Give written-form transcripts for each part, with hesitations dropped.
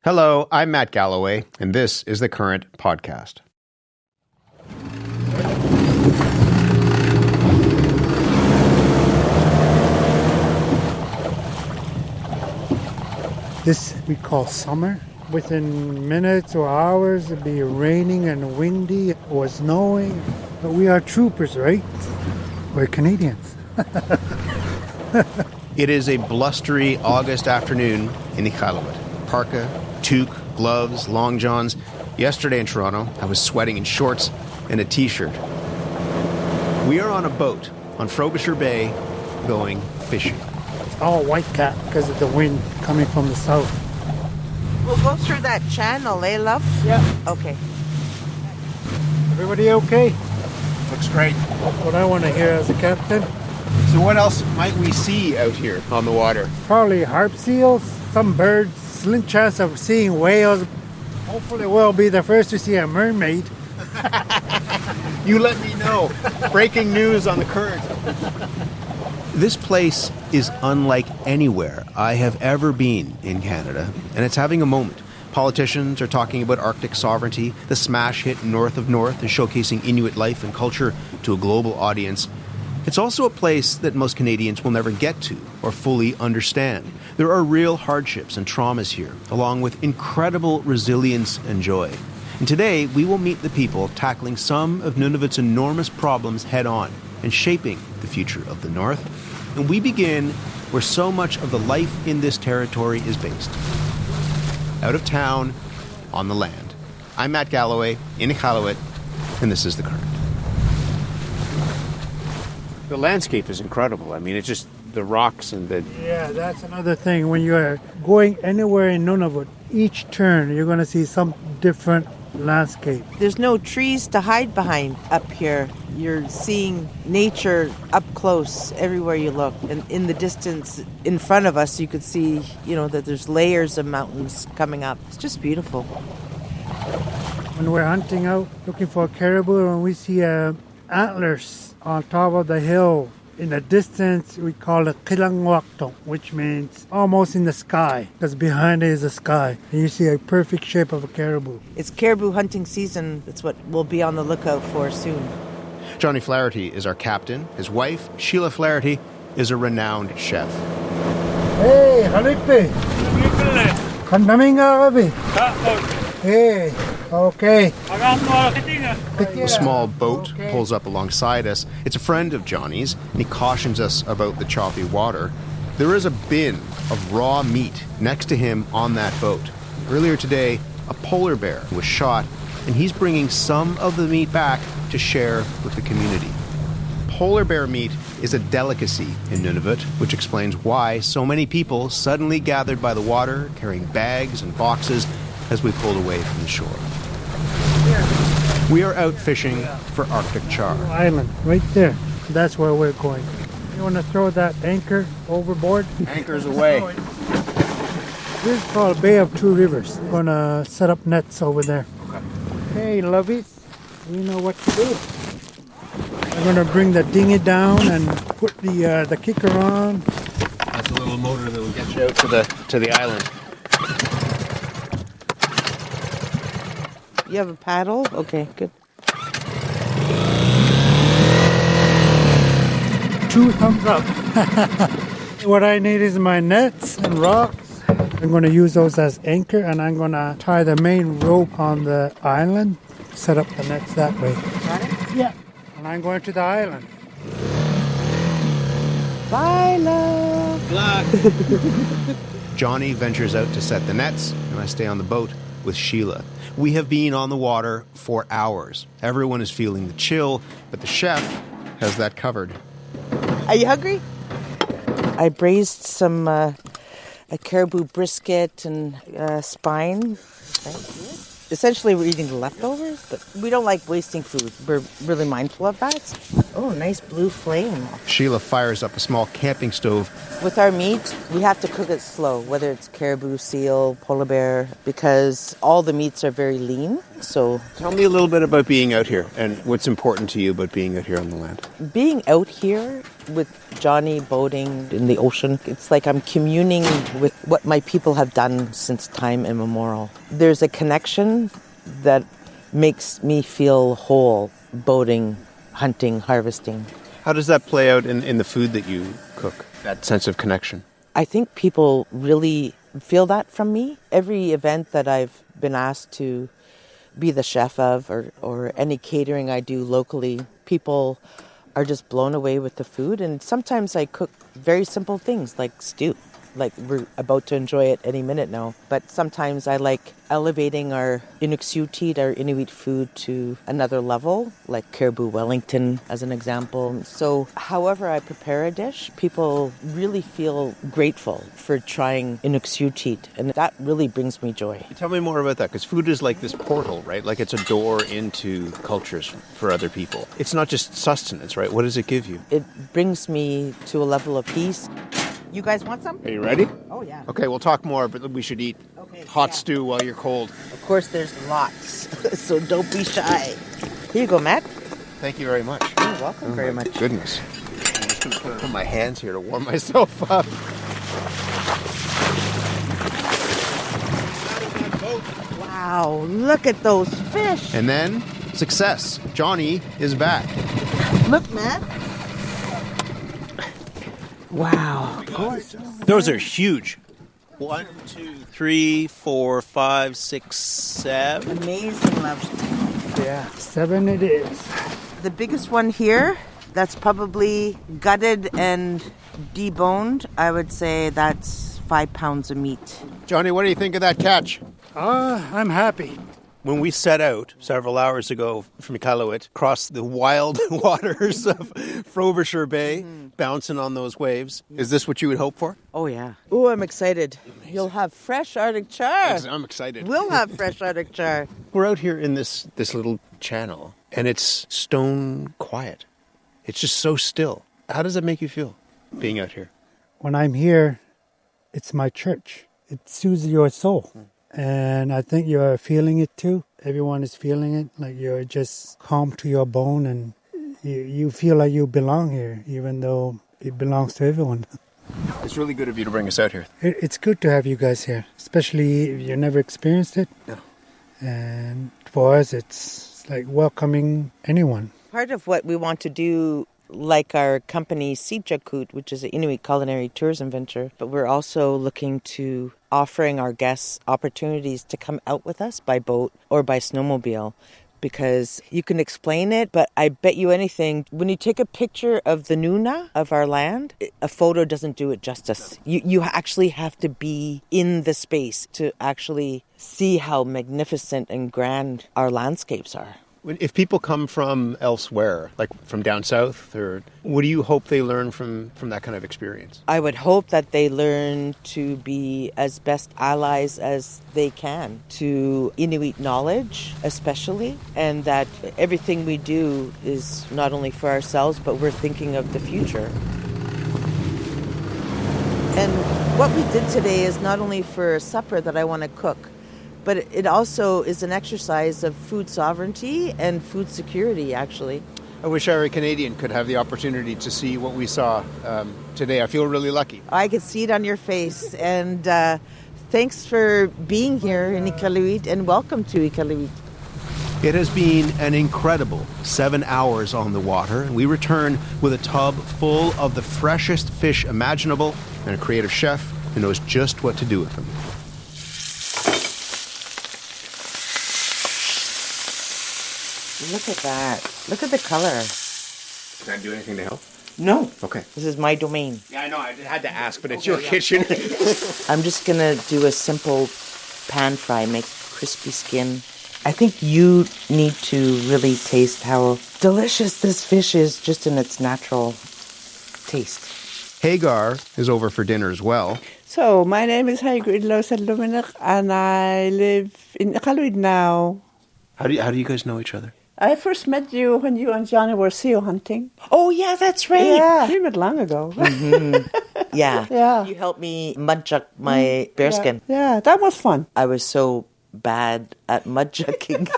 Hello, I'm Matt Galloway, and this is the Current Podcast. This we call summer. Within minutes or hours, it'd be raining and windy or snowing. But we are troopers, right? We're Canadians. It is a blustery August afternoon in Iqaluit. Parka, toque, gloves, long johns. Yesterday in Toronto, I was sweating in shorts and a t-shirt. We are on a boat on Frobisher Bay going fishing. It's all white cap because of the wind coming from the south. We'll go through that channel, eh, love? Yeah. Okay. Everybody okay? Looks great. That's what I want to hear as a captain. So what else might we see out here on the water? Probably harp seals, some birds, slim chance of seeing whales. Hopefully we'll be the first to see a mermaid. You let me know. Breaking news on the Current. This place is unlike anywhere I have ever been in Canada, and it's having a moment. Politicians are talking about Arctic sovereignty. The smash hit North of North is showcasing Inuit life and culture to a global audience. It's also a place that most Canadians will never get to or fully understand. There are real hardships and traumas here, along with incredible resilience and joy. And today, we will meet the people tackling some of Nunavut's enormous problems head-on and shaping the future of the North. And we begin where so much of the life in this territory is based. Out of town, on the land. I'm Matt Galloway, in Iqaluit, and this is The Current. The landscape is incredible. I mean, it's just the rocks and the... Yeah, that's another thing. When you're going anywhere in Nunavut, each turn you're going to see some different landscape. There's no trees to hide behind up here. You're seeing nature up close everywhere you look. And in the distance in front of us, you could see, that there's layers of mountains coming up. It's just beautiful. When we're hunting out, looking for caribou, and we see antlers on top of the hill, in the distance, we call it Kilangwakto, which means almost in the sky, because behind it is the sky. And you see a perfect shape of a caribou. It's caribou hunting season. That's what we'll be on the lookout for soon. Johnny Flaherty is our captain. His wife, Sheila Flaherty, is a renowned chef. Hey, Halipe! Kandaming Arabi! Hey, okay. A small boat pulls up alongside us. It's a friend of Johnny's, and he cautions us about the choppy water. There is a bin of raw meat next to him on that boat. Earlier today, a polar bear was shot, and he's bringing some of the meat back to share with the community. Polar bear meat is a delicacy in Nunavut, which explains why so many people suddenly gathered by the water, carrying bags and boxes as we pulled away from the shore. We are out fishing for Arctic char. Island, right there. That's where we're going. You want to throw that anchor overboard? Anchors away. This is called Bay of Two Rivers. We're going to set up nets over there. Hey, lovies, we know what to do. We're going to bring the dinghy down and put the kicker on. That's a little motor that will get you out to the island. You have a paddle? Okay, good. 2 thumbs up. What I need is my nets and rocks. I'm going to use those as anchor, and I'm going to tie the main rope on the island, set up the nets that way. Got it? Yeah. And I'm going to the island. Bye, love. Good luck. Johnny ventures out to set the nets, and I stay on the boat with Sheila. We have been on the water for hours. Everyone is feeling the chill, but the chef has that covered. Are you hungry? I braised some a caribou brisket and spine. Essentially, we're eating the leftovers, but we don't like wasting food. We're really mindful of that. Oh, nice blue flame. Sheila fires up a small camping stove. With our meat, we have to cook it slow, whether it's caribou, seal, polar bear, because all the meats are very lean. So Tell me a little bit about being out here and what's important to you about being out here on the land. being out here with Johnny boating in the ocean, it's like I'm communing with what my people have done since time immemorial. There's a connection that makes me feel whole, boating, hunting, harvesting. How does that play out in the food that you cook, that sense of connection? I think people really feel that from me. Every event that I've been asked to be the chef of or any catering I do locally, people are just blown away with the food. And sometimes I cook very simple things like stew. Like we're about to enjoy it any minute now. But sometimes I like elevating our Iqaluit, our Inuit food to another level, like caribou Wellington as an example. So however I prepare a dish, people really feel grateful for trying Iqaluit, and that really brings me joy. Tell me more about that, because food is like this portal, right? Like it's a door into cultures for other people. It's not just sustenance, right? What does it give you? It brings me to a level of peace. You guys want some? Are you ready? Oh, yeah. Okay, we'll talk more, but we should eat hot stew while you're cold. Of course, there's lots, so don't be shy. Here you go, Matt. Thank you very much. You're welcome very much. Goodness. I'm just going to put my hands here to warm myself up. Wow, look at those fish. And then, success. Johnny is back. Look, Matt. Wow. Those are huge. 1, 2, 3, 4, 5, 6, 7. Amazing, love. Yeah, 7 it is. The biggest one here, that's probably gutted and deboned. I would say that's 5 pounds of meat. Johnny, what do you think of that catch? I'm happy. When we set out several hours ago from Iqaluit, across the wild waters of Frobisher Bay, bouncing on those waves, is this what you would hope for? Oh, yeah. Oh, I'm excited. You'll have fresh Arctic char. I'm excited. We'll have fresh Arctic char. We're out here in this little channel, and it's stone quiet. It's just so still. How does that make you feel, being out here? When I'm here, it's my church. It soothes your soul. And I think you're feeling it too. Everyone is feeling it. Like you're just calm to your bone and you feel like you belong here, even though it belongs to everyone. It's really good of you to bring us out here. It's good to have you guys here, especially if you never experienced it. No. And for us, it's like welcoming anyone. Part of what we want to do, like our company Iqaluit, which is an Inuit culinary tourism venture, but we're also looking to offering our guests opportunities to come out with us by boat or by snowmobile, because you can explain it, but I bet you anything, when you take a picture of the Nuna, of our land, a photo doesn't do it justice. You actually have to be in the space to actually see how magnificent and grand our landscapes are. If people come from elsewhere, like from down south, or what do you hope they learn from that kind of experience? I would hope that they learn to be as best allies as they can to Inuit knowledge, especially, and that everything we do is not only for ourselves, but we're thinking of the future. And what we did today is not only for supper that I want to cook, but it also is an exercise of food sovereignty and food security, actually. I wish every Canadian could have the opportunity to see what we saw today. I feel really lucky. I could see it on your face. And thanks for being here in Iqaluit, and welcome to Iqaluit. It has been an incredible 7 hours on the water, and we return with a tub full of the freshest fish imaginable and a creative chef who knows just what to do with them. Look at that. Look at the color. Can I do anything to help? No. Okay. This is my domain. Yeah, I know. I had to ask, but it's your kitchen. I'm just going to do a simple pan fry, make crispy skin. I think you need to really taste how delicious this fish is just in its natural taste. Hagar is over for dinner as well. So, my name is Hagar and I live in Iqaluit now. How do you guys know each other? I first met you when you and Johnny were seal hunting. Oh, yeah, that's right. Yeah, we met long ago. Yeah. Yeah. You helped me mudchuck my bearskin. Yeah, that was fun. I was so bad at mudchucking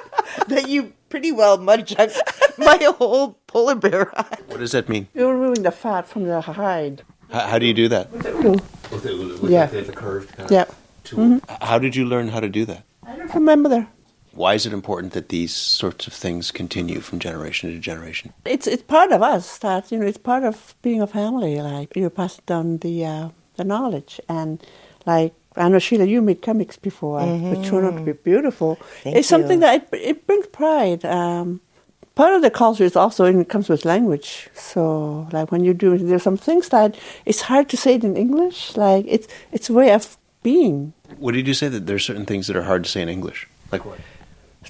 that you pretty well mudchucked my whole polar bear hide. What does that mean? You're removing the fat from the hide. How do you do that? With Yeah. the curved kind of Yeah. tool. How did you learn how to do that? I learned from my mother. Why is it important that these sorts of things continue from generation to generation? It's part of us that, it's part of being a family. Like, you pass down the knowledge. And like, I know, Sheila, you made comics before, which turned out to be beautiful. It's something that it brings pride. Part of the culture is also, it comes with language. So, like, when you do, there's some things that it's hard to say it in English. Like, it's a way of being. What did you say, that there's certain things that are hard to say in English? Like what?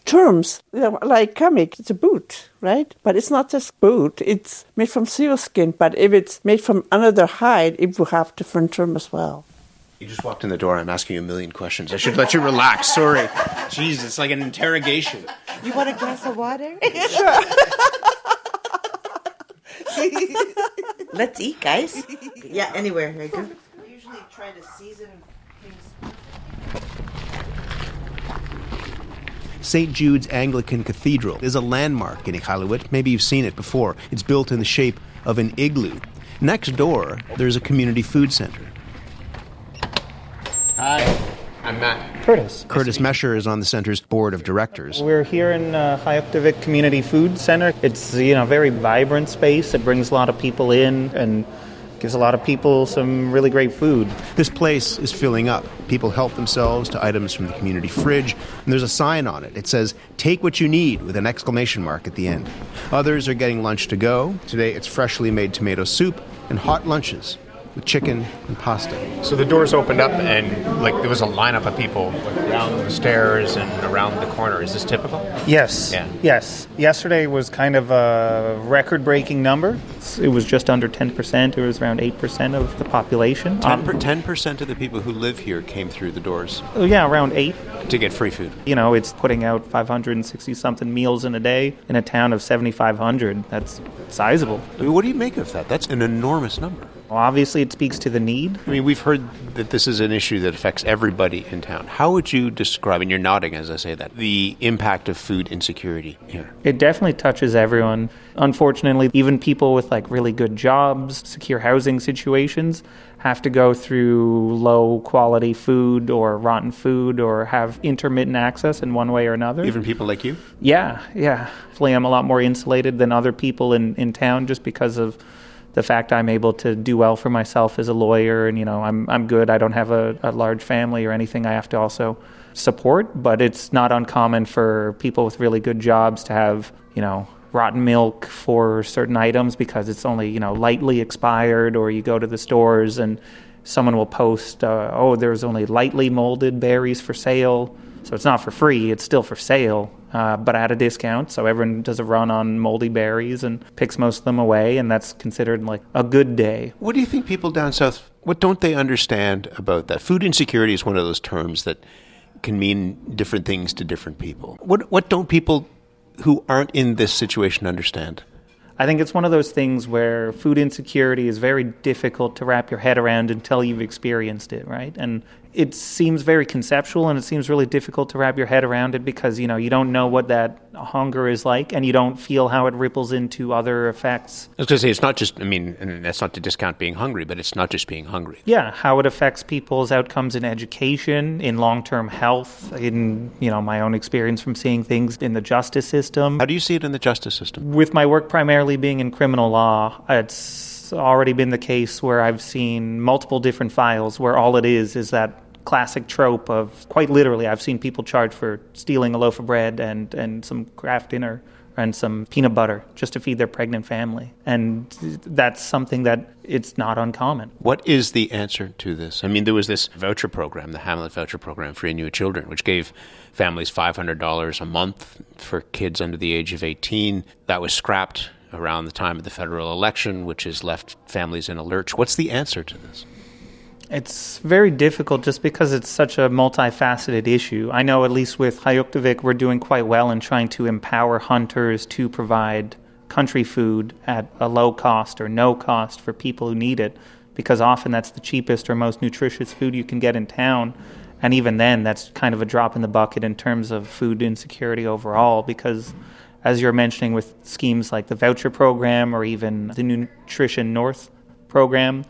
Terms, like comic, it's a boot, right? But it's not just boot, it's made from seal skin. But if it's made from another hide, it will have different term as well. You just walked in the door. I'm asking you a million questions. I should let you relax. Sorry. Jeez, it's like an interrogation. You want a glass of water? Sure. Let's eat, guys. Yeah, anywhere. I usually try to season things. St. Jude's Anglican Cathedral is a landmark in Iqaluit. Maybe you've seen it before. It's built in the shape of an igloo. Next door, there's a community food center. Hi, I'm Matt. Curtis Mesher is on the center's board of directors. We're here in Iqaluit Community Food Center. It's a very vibrant space. It brings a lot of people in and gives a lot of people some really great food. This place is filling up. People help themselves to items from the community fridge, and there's a sign on it. It says, "Take what you need," with an exclamation mark at the end. Others are getting lunch to go. Today it's freshly made tomato soup and hot lunches with chicken and pasta. So the doors opened up and there was a lineup of people around the stairs and around the corner. Is this typical? Yes. Yeah. Yes. Yesterday was kind of a record-breaking number. It was just under 10%. It was around 8% of the population. 10% of the people who live here came through the doors Yeah, around 8. to get free food. It's putting out 560-something meals in a day in a town of 7,500. That's sizable. I mean, what do you make of that? That's an enormous number. Well, obviously, it speaks to the need. I mean, we've heard that this is an issue that affects everybody in town. How would you describe, and you're nodding as I say that, the impact of food insecurity here? It definitely touches everyone. Unfortunately, even people with really good jobs, secure housing situations, have to go through low quality food or rotten food or have intermittent access in one way or another. Even people like you? Yeah. Hopefully I'm a lot more insulated than other people in town just because of the fact I'm able to do well for myself as a lawyer, and I'm good. I don't have a large family or anything I have to also support, but it's not uncommon for people with really good jobs to have rotten milk for certain items because it's only lightly expired, or you go to the stores and someone will post there's only lightly molded berries for sale. So it's not for free, it's still for sale, but at a discount. So everyone does a run on moldy berries and picks most of them away, and that's considered a good day. What do you think people down south, what don't they understand about that? Food insecurity is one of those terms that can mean different things to different people. What don't people who aren't in this situation understand? I think it's one of those things where food insecurity is very difficult to wrap your head around until you've experienced it, right? And it seems very conceptual, and it seems really difficult to wrap your head around it because, you don't know what that hunger is like, and you don't feel how it ripples into other effects. I was going to say, it's not just, and that's not to discount being hungry, but it's not just being hungry. Yeah, how it affects people's outcomes in education, in long-term health, in, my own experience from seeing things in the justice system. How do you see it in the justice system? With my work primarily being in criminal law, it's already been the case where I've seen multiple different files where all it is that classic trope of, quite literally, I've seen people charged for stealing a loaf of bread and some Kraft dinner and some peanut butter just to feed their pregnant family. And that's something that it's not uncommon. What is the answer to this? There was this voucher program, the Hamlet voucher program for Inuit children, which gave families $500 a month for kids under the age of 18. That was scrapped around the time of the federal election, which has left families in a lurch. What's the answer to this? It's very difficult just because it's such a multifaceted issue. I know at least with Iqaluit, we're doing quite well in trying to empower hunters to provide country food at a low cost or no cost for people who need it, because often that's the cheapest or most nutritious food you can get in town. And even then, that's kind of a drop in the bucket in terms of food insecurity overall, because as you're mentioning with schemes like the voucher program or even the Nutrition North program,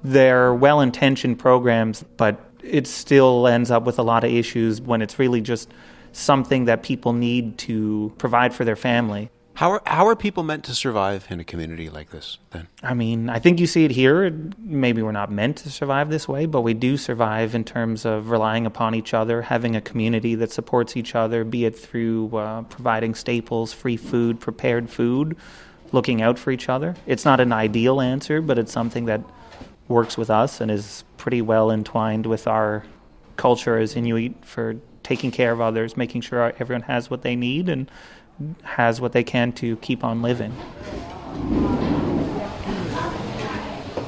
they're well-intentioned programs, but it still ends up with a lot of issues when it's really just something that people need to provide for their family. How are people meant to survive in a community like this, then? I mean, I think you see it here. Maybe we're not meant to survive this way, but we do survive in terms of relying upon each other, having a community that supports each other, be it through providing staples, free food, prepared food, looking out for each other. It's not an ideal answer, but it's something that works with us and is pretty well entwined with our culture as Inuit for taking care of others, making sure everyone has what they need and has what they can to keep on living.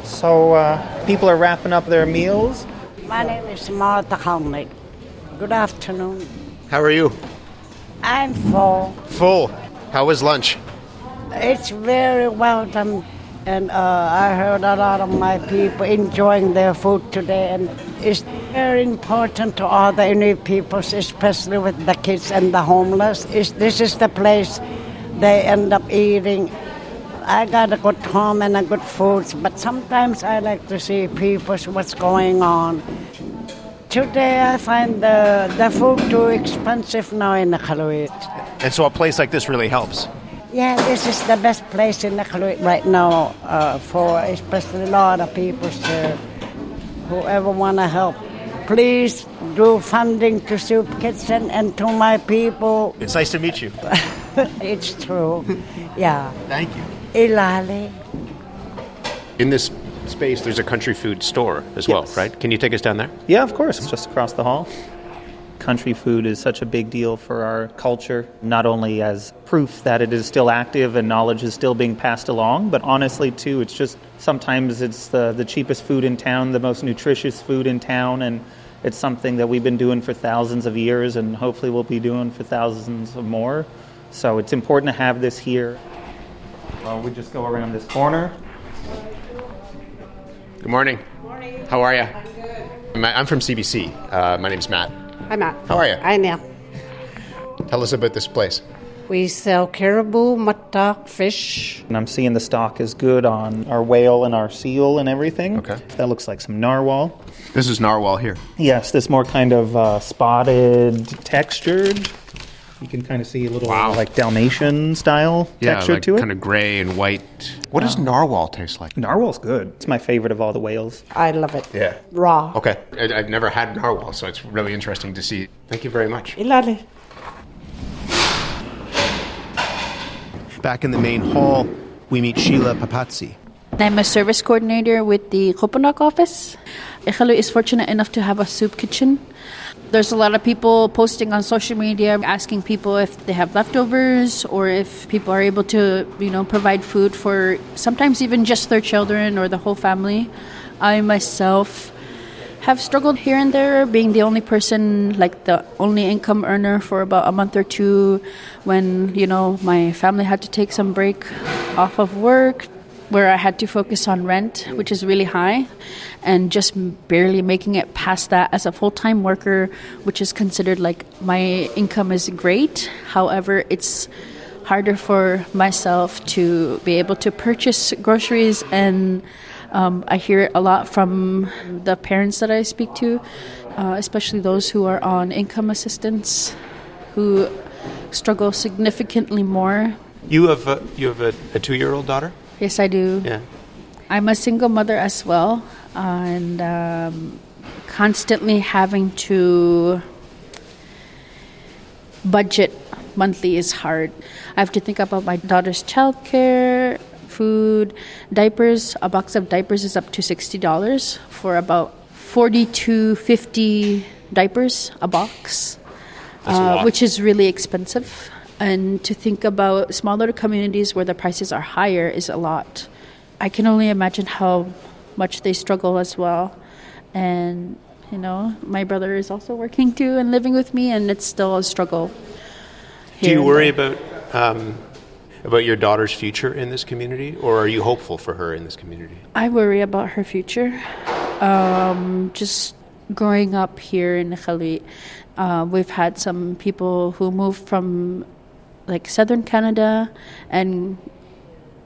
So people are wrapping up their meals. My name is Martha Conley. Good afternoon. How are you? I'm full. Full. How was lunch? It's very well done. And I heard a lot of my people enjoying their food today. And it's very important to all the Inuit peoples, especially with the kids and the homeless. This is the place they end up eating. I got a good home and a good food, but sometimes I like to see people, what's going on. Today I find the food too expensive now in Iqaluit. And so a place like this really helps. Yeah, this is the best place in Iqaluit right now for especially a lot of people whoever want to help. Please do funding to Soup Kitchen and to my people. It's nice to meet you. It's true. Yeah. Thank you. Ilali. In this space, there's a country food store as well, right? Can you take us down there? Yeah, of course. It's just across the hall. Country food is such a big deal for our culture, not only as proof that it is still active and knowledge is still being passed along, but honestly, too, it's just sometimes it's the cheapest food in town, the most nutritious food in town, and it's something that we've been doing for thousands of years and hopefully we'll be doing for thousands of more. So it's important to have this here. Well, we just go around this corner. Good morning. Good morning. How are you? I'm good. I'm from CBC. My name's Matt. Hi, Matt. How are you? Hi, Neil. Tell us about this place. We sell caribou, mutton, fish. And I'm seeing the stock is good on our whale and our seal and everything. Okay. That looks like some narwhal. This is narwhal here. Yes, this more kind of spotted, textured. You can kind of see a little like Dalmatian style texture to it. Kind of gray and white. What does narwhal taste like? Narwhal's good. It's my favorite of all the whales. I love it. Yeah. Raw. Okay. I've never had narwhal, so it's really interesting to see. Thank you very much. Ilali. Back in the main hall, we meet Sheila Papatsi. I'm a service coordinator with the Kopanak office. Iqaluit is fortunate enough to have a soup kitchen. There's a lot of people posting on social media asking people if they have leftovers or if people are able to, provide food for sometimes even just their children or the whole family. I myself have struggled here and there, being the only person, like the only income earner for about a month or two when, my family had to take some break off of work, where I had to focus on rent, which is really high, and just barely making it past that as a full-time worker, which is considered like my income is great. However, it's harder for myself to be able to purchase groceries, and I hear it a lot from the parents that I speak to, especially those who are on income assistance, who struggle significantly more. You have a 2-year-old daughter? Yes, I do. Yeah. I'm a single mother as well, and constantly having to budget monthly is hard. I have to think about my daughter's childcare, food, diapers. A box of diapers is up to $60 for about 40 to 50 diapers a box, which is really expensive. And to think about smaller communities where the prices are higher is a lot. I can only imagine how much they struggle as well. And, my brother is also working too and living with me, and it's still a struggle. Do you worry about your daughter's future in this community, or are you hopeful for her in this community? I worry about her future. Just growing up here in Iqaluit, we've had some people who moved from southern Canada and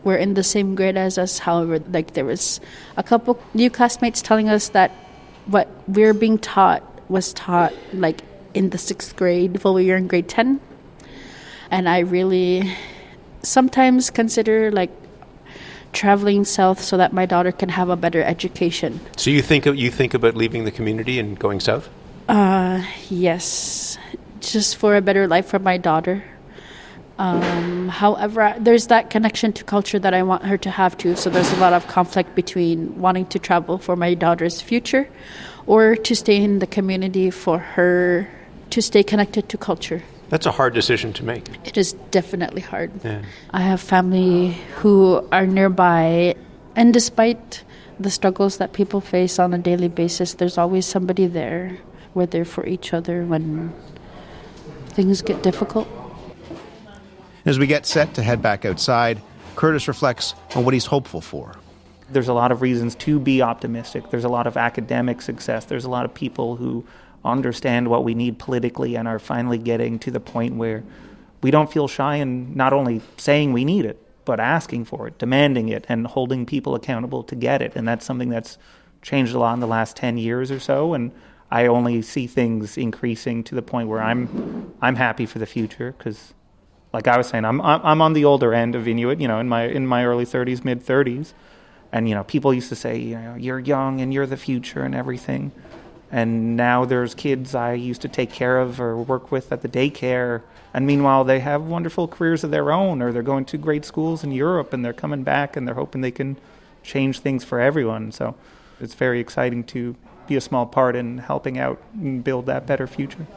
were in the same grade as us. However, there was a couple new classmates telling us that what we're being taught was taught in the 6th grade while we were in grade 10. And I really sometimes consider traveling south so that my daughter can have a better education. So you think about leaving the community and going south? Yes, just for a better life for my daughter. However, there's that connection to culture that I want her to have too. So there's a lot of conflict between wanting to travel for my daughter's future or to stay in the community for her to stay connected to culture. That's a hard decision to make. It is definitely hard. Yeah. I have family who are nearby, and despite the struggles that people face on a daily basis, there's always somebody there. We're there for each other when things get difficult. As we get set to head back outside, Curtis reflects on what he's hopeful for. There's a lot of reasons to be optimistic. There's a lot of academic success. There's a lot of people who understand what we need politically and are finally getting to the point where we don't feel shy in not only saying we need it, but asking for it, demanding it, and holding people accountable to get it. And that's something that's changed a lot in the last 10 years or so. And I only see things increasing to the point where I'm happy for the future because, like I was saying, I'm on the older end of Inuit, in my early 30s, mid 30s, and people used to say, you're young and you're the future and everything. And now there's kids I used to take care of or work with at the daycare, and meanwhile they have wonderful careers of their own, or they're going to great schools in Europe and they're coming back and they're hoping they can change things for everyone. So it's very exciting to be a small part in helping out and build that better future.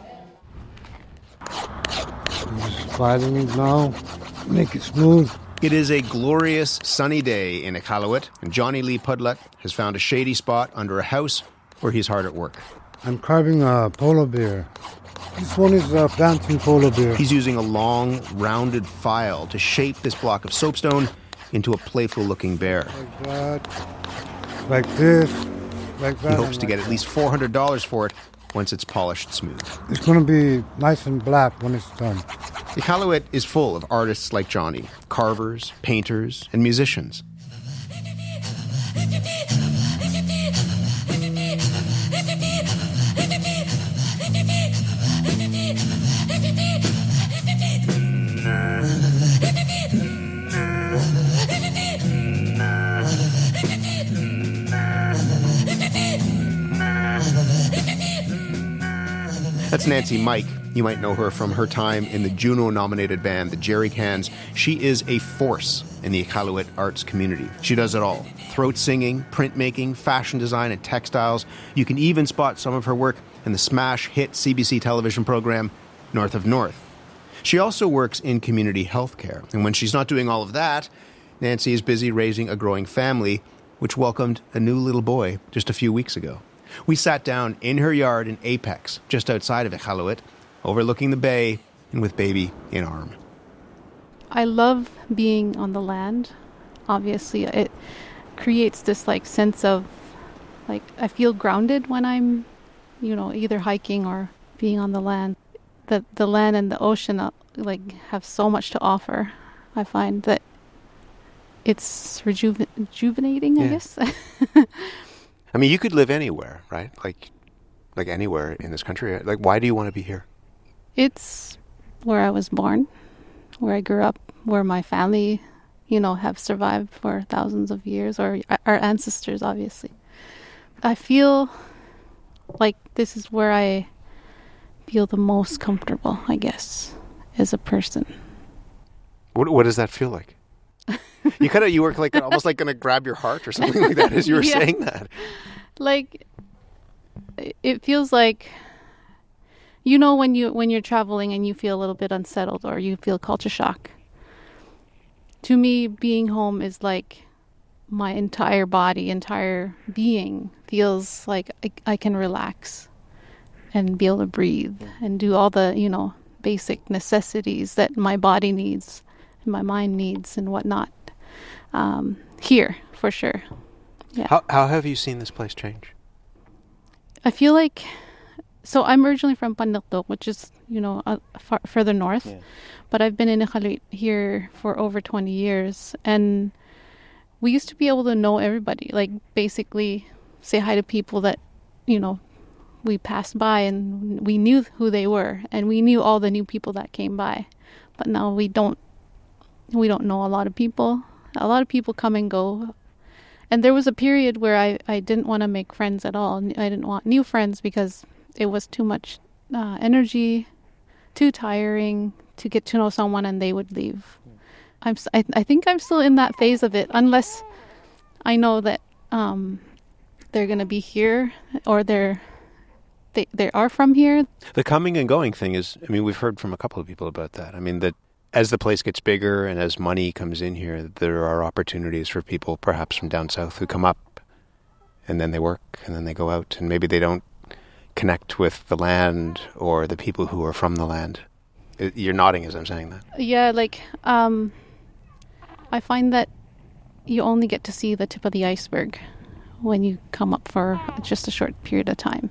Just filing it now, make it smooth. It is a glorious sunny day in Iqaluit, and Johnny Lee Pudlett has found a shady spot under a house where he's hard at work. I'm carving a polar bear. This one is a bouncing polar bear. He's using a long, rounded file to shape this block of soapstone into a playful-looking bear. Like that, like this, like that. He hopes to get at least $400 for it once it's polished smooth. It's going to be nice and black when it's done. Iqaluit is full of artists like Johnny, carvers, painters, and musicians. That's Nancy Mike. You might know her from her time in the Juno-nominated band, the Jerry Cans. She is a force in the Iqaluit arts community. She does it all. Throat singing, printmaking, fashion design, and textiles. You can even spot some of her work in the smash hit CBC television program, North of North. She also works in community healthcare. And when she's not doing all of that, Nancy is busy raising a growing family, which welcomed a new little boy just a few weeks ago. We sat down in her yard in Apex, just outside of Iqaluit, overlooking the bay and with baby in arm. I love being on the land. Obviously, it creates this sense of I feel grounded when I'm, either hiking or being on the land. The land and the ocean have so much to offer. I find that it's rejuvenating, I guess. I mean, you could live anywhere, right? Like anywhere in this country. Why do you want to be here? It's where I was born, where I grew up, where my family, have survived for thousands of years, or our ancestors, obviously. I feel like this is where I feel the most comfortable, I guess, as a person. What does that feel like? You were almost going to grab your heart or something like that as you were saying that. It feels like, when you're traveling and you feel a little bit unsettled or you feel culture shock. To me, being home is like my entire body, entire being feels like I can relax and be able to breathe and do all the, basic necessities that my body needs and my mind needs and whatnot. Here, for sure. Yeah. How have you seen this place change? I feel like, so I'm originally from Pandakdok, which is, further north. Yeah. But I've been in Iqaluit here for over 20 years. And we used to be able to know everybody, like basically say hi to people that, we passed by and we knew who they were. And we knew all the new people that came by. But now we don't know a lot of people. A lot of people come and go. And there was a period where I didn't want to make friends at all. I didn't want new friends because it was too much energy, too tiring to get to know someone and they would leave. I think I'm still in that phase of it, unless I know that they're going to be here or they are from here. The coming and going thing is, we've heard from a couple of people about that. That as the place gets bigger and as money comes in here, there are opportunities for people perhaps from down south who come up and then they work and then they go out and maybe they don't connect with the land or the people who are from the land. You're nodding as I'm saying that. Yeah, I find that you only get to see the tip of the iceberg when you come up for just a short period of time.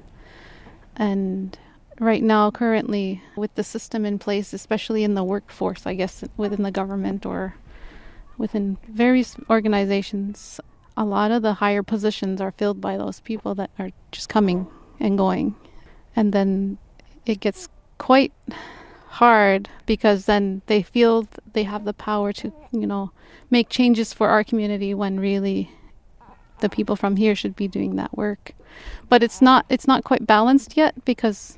And right now, currently, with the system in place, especially in the workforce, I guess, within the government or within various organizations, a lot of the higher positions are filled by those people that are just coming and going. And then it gets quite hard because then they feel they have the power to, make changes for our community when really the people from here should be doing that work. But it's not quite balanced yet because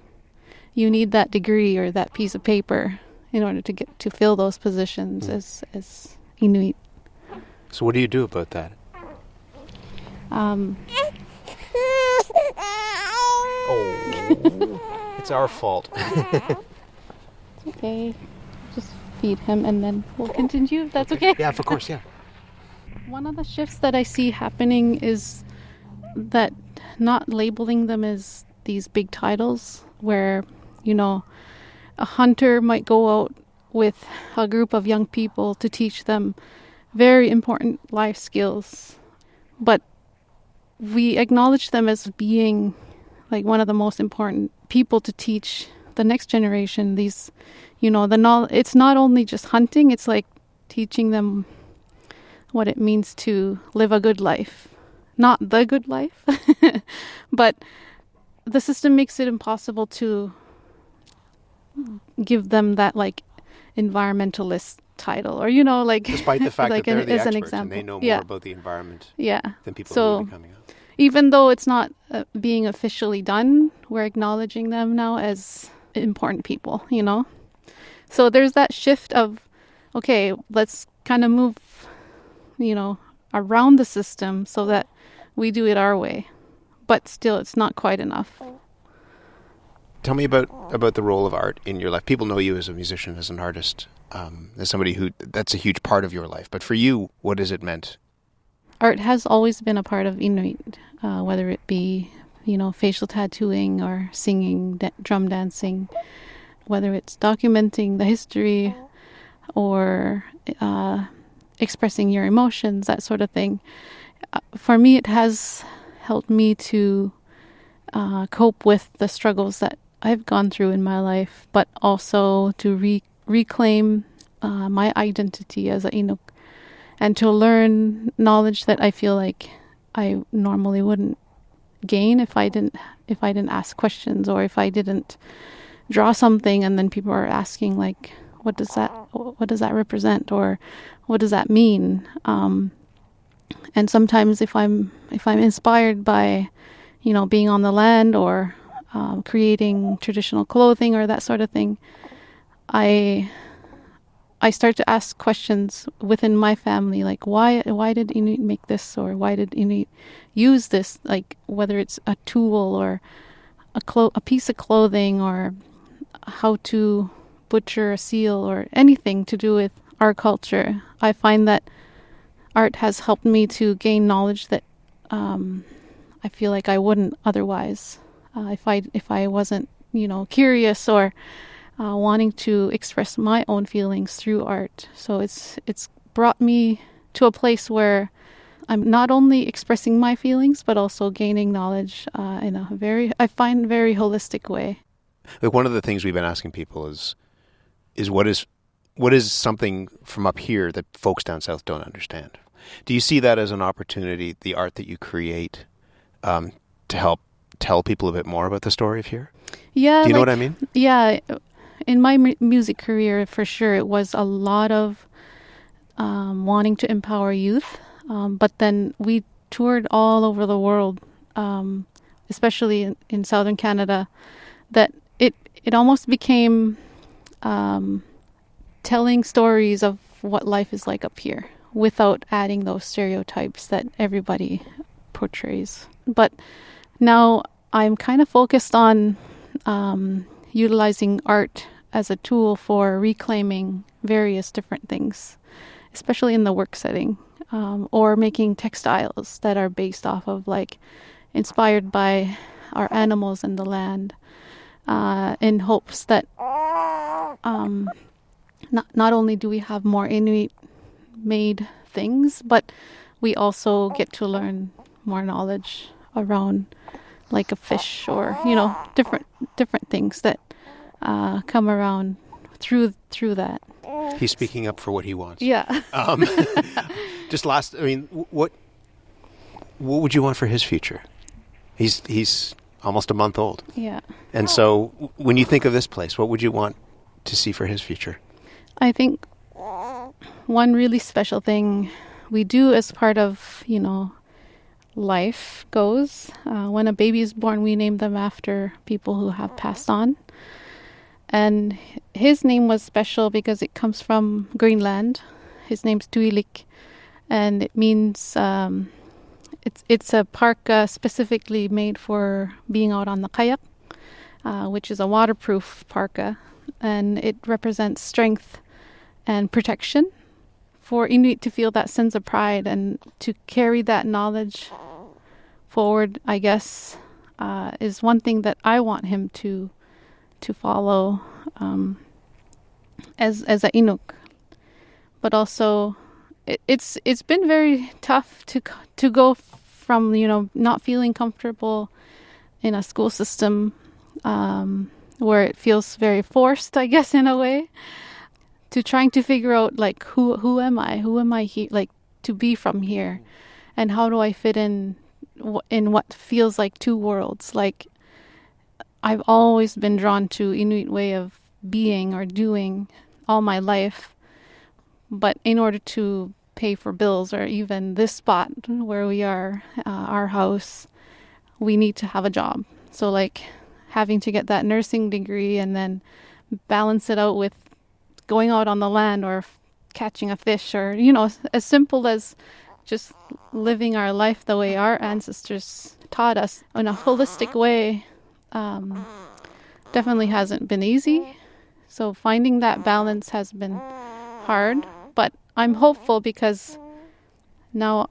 you need that degree or that piece of paper in order to get to fill those positions as Inuit. So what do you do about that? It's our fault. It's okay. Just feed him and then we'll continue if that's okay. Yeah, of course, yeah. One of the shifts that I see happening is that not labeling them as these big titles where, a hunter might go out with a group of young people to teach them very important life skills. But we acknowledge them as being like one of the most important people to teach the next generation. These, the knowledge. It's not only just hunting, it's like teaching them what it means to live a good life. Not the good life, but the system makes it impossible to give them that environmentalist title or despite the fact that they're the experts and they know more about the environment than people who will be coming up. Even though it's not being officially done, we're acknowledging them now as important people, So there's that shift of, okay, let's kind of move, around the system so that we do it our way. But still, it's not quite enough. Tell me about the role of art in your life. People know you as a musician, as an artist, as somebody that's a huge part of your life. But for you, what has it meant? Art has always been a part of Inuit, whether it be, facial tattooing or singing, drum dancing, whether it's documenting the history or expressing your emotions, that sort of thing. For me, it has helped me to cope with the struggles that I've gone through in my life, but also to reclaim my identity as a Inuk and to learn knowledge that I feel like I normally wouldn't gain if I didn't ask questions, or if I didn't draw something and then people are asking what does that represent, or what does that mean? And sometimes if I'm inspired by, being on the land or creating traditional clothing or that sort of thing, I start to ask questions within my family, like why did Inuit make this, or why did Inuit use this? Like whether it's a tool or a piece of clothing, or how to butcher a seal, or anything to do with our culture. I find that art has helped me to gain knowledge that I feel like I wouldn't otherwise if I wasn't, curious or wanting to express my own feelings through art. So it's brought me to a place where I'm not only expressing my feelings, but also gaining knowledge in a very holistic way. Like, one of the things we've been asking people is what is something from up here that folks down south don't understand? Do you see that as an opportunity, the art that you create, to help tell people a bit more about the story of here? Yeah. Do you know what I mean? Yeah. In my music career, for sure, it was a lot of wanting to empower youth. But then we toured all over the world, especially in southern Canada, that it almost became telling stories of what life is like up here without adding those stereotypes that everybody portrays. But now I'm kind of focused on utilizing art as a tool for reclaiming various different things, especially in the work setting, or making textiles that are based off of, inspired by our animals and the land, in hopes that not only do we have more Inuit-made things, but we also get to learn more knowledge around, like a fish or different things that come around through that. He's speaking up for what he wants. Yeah. What would you want for his future? He's almost a month old. Yeah. And so when you think of this place, what would you want to see for his future? I think one really special thing we do as part of, life goes, when a baby is born, we name them after people who have passed on. And his name was special because it comes from Greenland. His name's Tuilik, and it means it's a parka specifically made for being out on the kayak, which is a waterproof parka, and it represents strength and protection. For Inuit to feel that sense of pride and to carry that knowledge forward, I guess, is one thing that I want him to follow as a Inuk. But also, it's been very tough to go from not feeling comfortable in a school system where it feels very forced, I guess, in a way, to trying to figure out who am I here, to be from here, and how do I fit in what feels like two worlds. I've always been drawn to Inuit way of being or doing all my life, but in order to pay for bills or even this spot where we are, our house, we need to have a job. So having to get that nursing degree and then balance it out with going out on the land or catching a fish, or as simple as just living our life the way our ancestors taught us in a holistic way, definitely hasn't been easy. So finding that balance has been hard, but I'm hopeful because now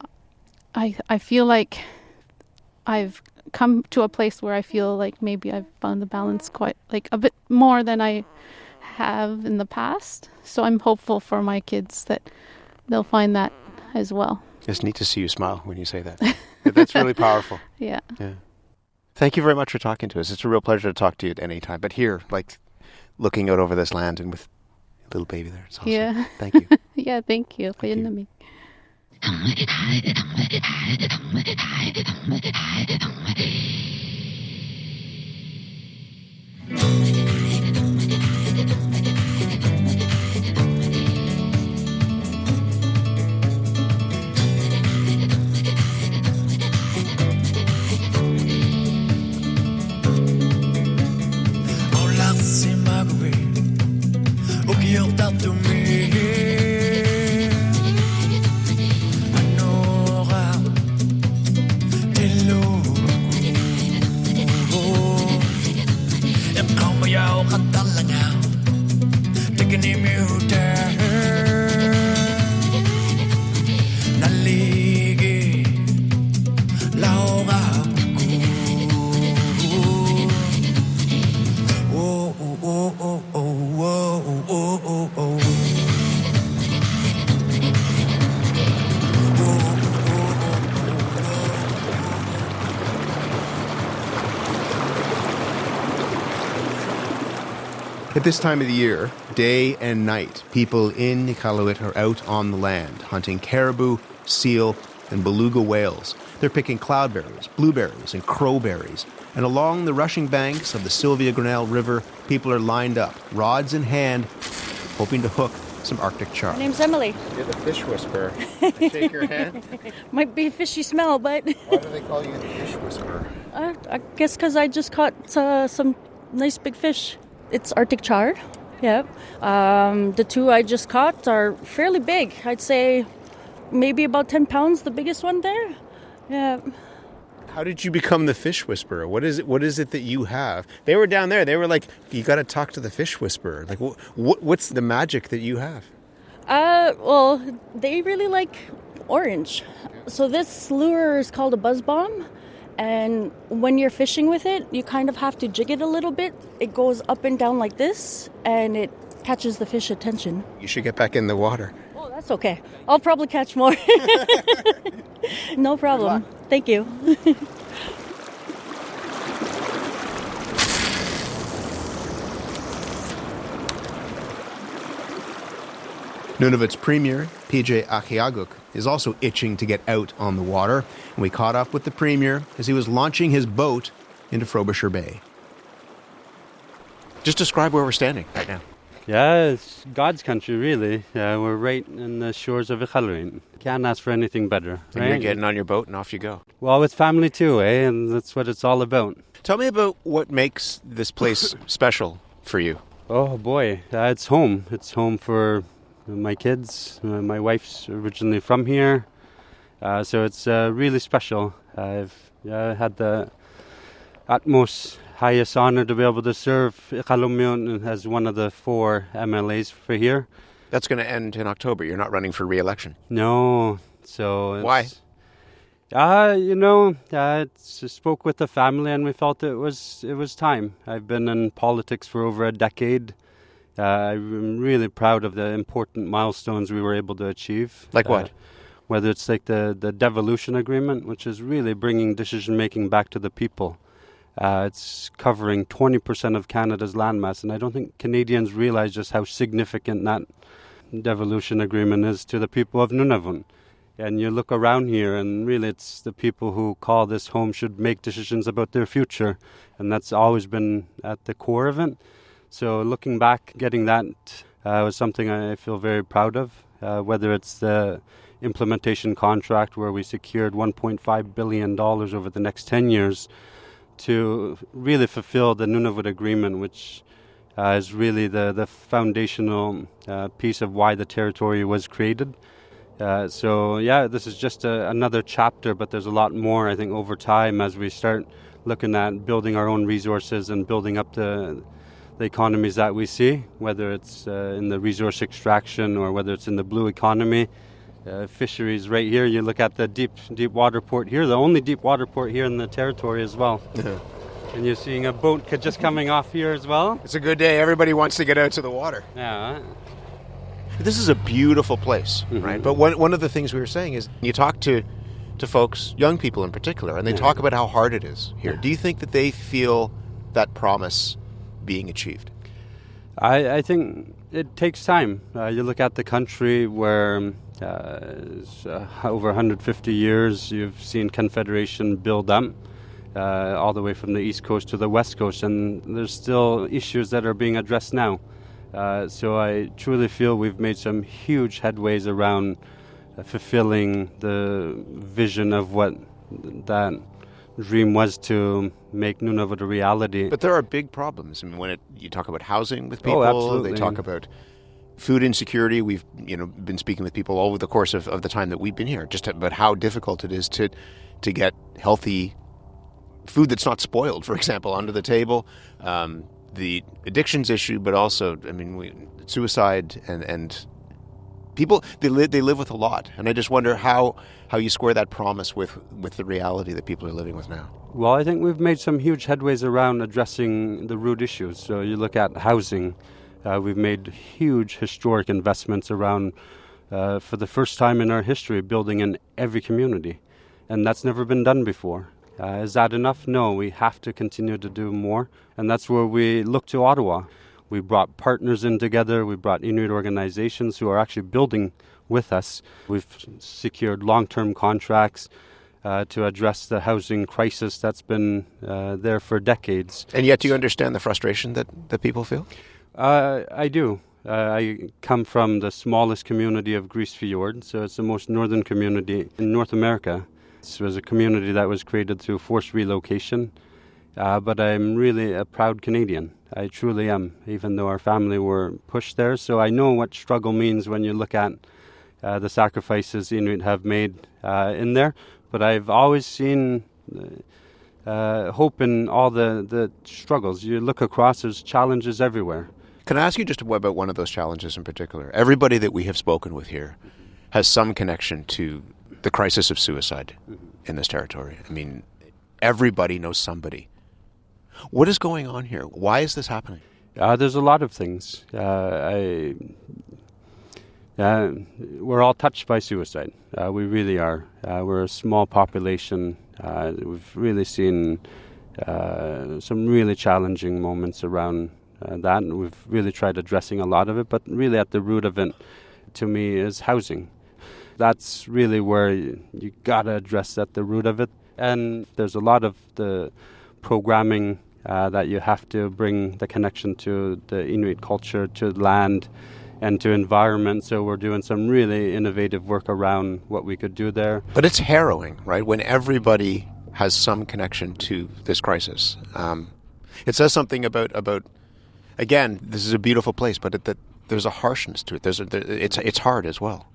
I feel like I've come to a place where I feel like maybe I've found the balance quite a bit more than I have in the past. So I'm hopeful for my kids that they'll find that as well. It's neat to see you smile when you say that. That's really powerful. Yeah. Thank you very much for talking to us. It's a real pleasure to talk to you at any time. But here, looking out over this land and with a little baby there, it's awesome. Yeah. Thank you. Yeah, thank you for inviting me. Naligi, Laura. At this time of the year, day and night, people in Iqaluit are out on the land, hunting caribou, seal, and beluga whales. They're picking cloudberries, blueberries, and crowberries. And along the rushing banks of the Sylvia Grinnell River, people are lined up, rods in hand, hoping to hook some Arctic char. My name's Emily. You're the fish whisperer. I shake your hand. Might be a fishy smell, but... Why do they call you the fish whisperer? I guess because I just caught some nice big fish. It's Arctic char. Yeah. The two I just caught are fairly big. I'd say maybe about 10 pounds, the biggest one there. Yeah. How did you become the fish whisperer? What is it that you have? They were down there. They were like, you got to talk to the fish whisperer. Like, what's the magic that you have? Well, they really like orange. So this lure is called a buzz bomb. And when you're fishing with it, you kind of have to jig it a little bit. It goes up and down like this, and it catches the fish attention. You should get back in the water. Oh, that's okay. I'll probably catch more. No problem. Thank you. Nunavut's premier, PJ Achiaguk, is also itching to get out on the water, and we caught up with the premier as he was launching his boat into Frobisher Bay. Just describe where we're standing right now. Yeah, it's God's country, really. We're right in the shores of Iqaluit. Can't ask for anything better. And right? you're getting on your boat and off you go. Well, with family too, and that's what it's all about. Tell me about what makes this place special for you. Oh boy, it's home. It's home for my kids. My wife's originally from here, so it's really special. I've had the utmost highest honor to be able to serve Iqaluit as one of the 4 MLAs for here. That's going to end in October. You're not running for re-election. No. So why? Spoke with the family and we felt it was time. I've been in politics for over a decade. I'm really proud of the important milestones we were able to achieve. Like what? Whether it's like the devolution agreement, which is really bringing decision-making back to the people. It's covering 20% of Canada's landmass, and I don't think Canadians realize just how significant that devolution agreement is to the people of Nunavut. And you look around here, and really it's the people who call this home should make decisions about their future, and that's always been at the core of it. So looking back, getting that was something I feel very proud of, whether it's the implementation contract where we secured $1.5 billion over the next 10 years to really fulfill the Nunavut agreement, which is really the foundational piece of why the territory was created. This is just another chapter, but there's a lot more, I think, over time as we start looking at building our own resources and building up the economies that we see, whether it's in the resource extraction or whether it's in the blue economy. Fisheries right here, you look at the deep water port here, the only deep water port here in the territory as well. Yeah. And you're seeing a boat just coming off here as well. It's a good day. Everybody wants to get out to the water. Yeah. This is a beautiful place, right? But one of the things we were saying is you talk to folks, young people in particular, and they talk about how hard it is here. Do you think that they feel that promise being achieved? I think it takes time. You look at the country where over 150 years you've seen Confederation build up all the way from the East Coast to the West Coast, and there's still issues that are being addressed now. So I truly feel we've made some huge headways around fulfilling the vision of what that dream was to make Nunavut a reality. But there are big problems. I mean, when you talk about housing with people, absolutely. They talk about food insecurity. We've been speaking with people all over the course of the time that we've been here, just about how difficult it is to get healthy food that's not spoiled, for example, onto the table. The addictions issue, but also, suicide and people, they live with a lot. And I just wonder how you square that promise with the reality that people are living with now. Well, I think we've made some huge headways around addressing the root issues. So you look at housing. We've made huge historic investments around, for the first time in our history, building in every community. And that's never been done before. Is that enough? No, we have to continue to do more. And that's where we look to Ottawa. We brought partners in together. We brought Inuit organizations who are actually building with us. We've secured long-term contracts to address the housing crisis that's been there for decades. And yet, do you understand the frustration that people feel? I do. I come from the smallest community of Grise Fiord, so it's the most northern community in North America. This was a community that was created through forced relocation, but I'm really a proud Canadian. I truly am, even though our family were pushed there. So I know what struggle means when you look at the sacrifices Inuit have made in there. But I've always seen hope in all the struggles. You look across, there's challenges everywhere. Can I ask you just about one of those challenges in particular? Everybody that we have spoken with here has some connection to the crisis of suicide in this territory. I mean, everybody knows somebody. What is going on here? Why is this happening? There's a lot of things. We're all touched by suicide. We really are. We're a small population. We've really seen some really challenging moments around that, and we've really tried addressing a lot of it, but really at the root of it, to me, is housing. That's really where you got to address at the root of it. And there's a lot of the programming that you have to bring the connection to the Inuit culture, to land, and to environment. So we're doing some really innovative work around what we could do there. But it's harrowing, right, when everybody has some connection to this crisis. It says something about again, this is a beautiful place, but that there's a harshness to it. It's hard as well.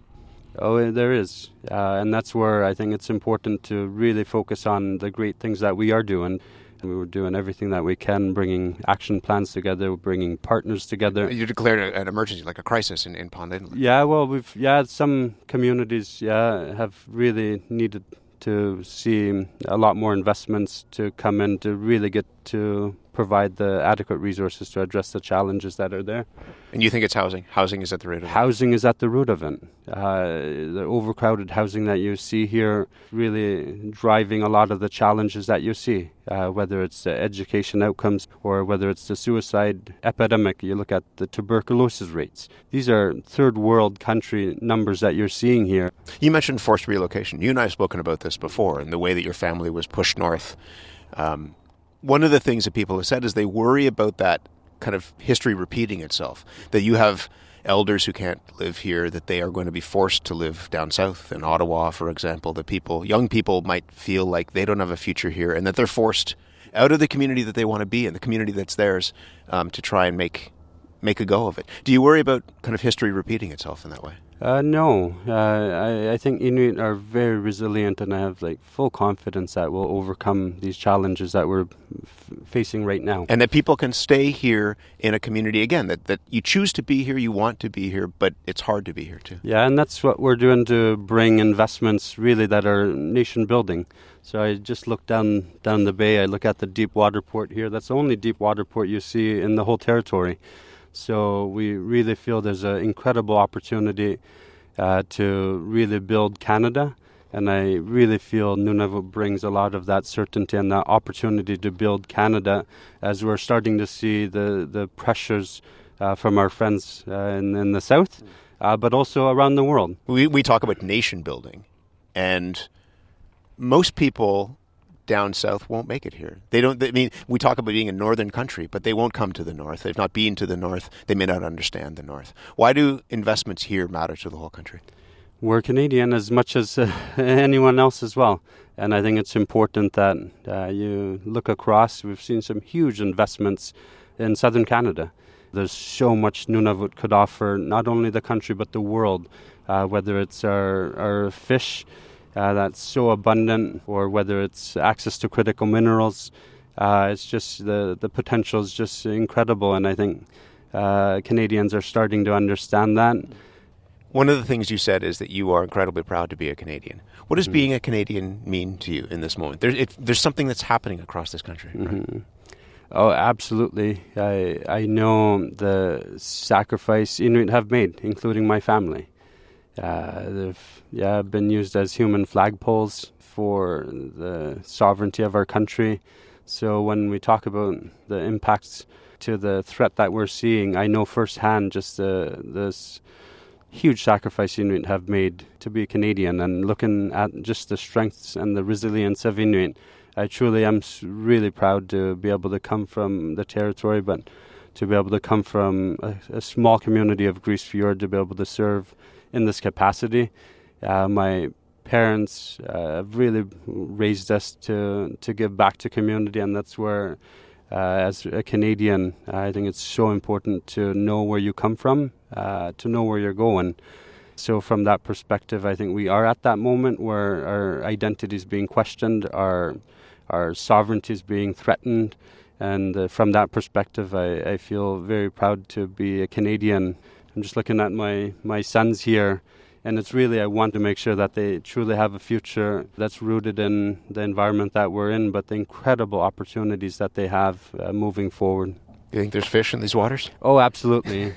Oh, there is. And that's where I think it's important to really focus on the great things that we are doing. And we were doing everything that we can, bringing action plans together, bringing partners together. You declared an emergency, like a crisis in Pond Inlet. Yeah, well, some communities have really needed to see a lot more investments to come in to really get to provide the adequate resources to address the challenges that are there. And you think it's housing? Housing is at the root of it? Housing is at the root of it. The overcrowded housing that you see here really driving a lot of the challenges that you see, whether it's education outcomes or whether it's the suicide epidemic. You look at the tuberculosis rates. These are third world country numbers that you're seeing here. You mentioned forced relocation. You and I have spoken about this before and the way that your family was pushed north. One of the things that people have said is they worry about that kind of history repeating itself, that you have elders who can't live here, that they are going to be forced to live down south in Ottawa, for example, that young people might feel like they don't have a future here and that they're forced out of the community that they want to be in, the community that's theirs, to try and make a go of it. Do you worry about kind of history repeating itself in that way? No. I think Inuit are very resilient, and I have full confidence that we'll overcome these challenges that we're facing right now. And that people can stay here in a community, again, that you choose to be here, you want to be here, but it's hard to be here too. Yeah, and that's what we're doing to bring investments really that are nation building. So I just look down the bay, I look at the deep water port here. That's the only deep water port you see in the whole territory. So we really feel there's an incredible opportunity to really build Canada. And I really feel Nunavut brings a lot of that certainty and that opportunity to build Canada as we're starting to see the pressures from our friends in the south, but also around the world. We talk about nation building, and most people down south won't make it here. We talk about being a northern country, but they won't come to the north. They've not been to the north. They may not understand the north. Why do investments here matter to the whole country? We're Canadian as much as anyone else as well. And I think it's important that you look across. We've seen some huge investments in southern Canada. There's so much Nunavut could offer, not only the country, but the world, whether it's our fish, that's so abundant, or whether it's access to critical minerals. It's just the potential is just incredible, and I think Canadians are starting to understand that. One of the things you said is that you are incredibly proud to be a Canadian. What does being a Canadian mean to you in this moment? There's something that's happening across this country, right? Mm-hmm. Oh, absolutely. I know the sacrifice Inuit have made, including my family. They've been used as human flagpoles for the sovereignty of our country. So when we talk about the impacts to the threat that we're seeing, I know firsthand just this huge sacrifice Inuit have made to be Canadian, and looking at just the strengths and the resilience of Inuit, I truly am really proud to be able to come from the territory, but to be able to come from a small community of Grise Fiord, to be able to serve in this capacity. My parents have really raised us to give back to community, and that's where, as a Canadian, I think it's so important to know where you come from, to know where you're going. So from that perspective, I think we are at that moment where our identity is being questioned, our sovereignty is being threatened, and from that perspective, I feel very proud to be a Canadian. I'm just looking at my sons here, and it's really, I want to make sure that they truly have a future that's rooted in the environment that we're in, but the incredible opportunities that they have moving forward. You think there's fish in these waters? Oh, absolutely.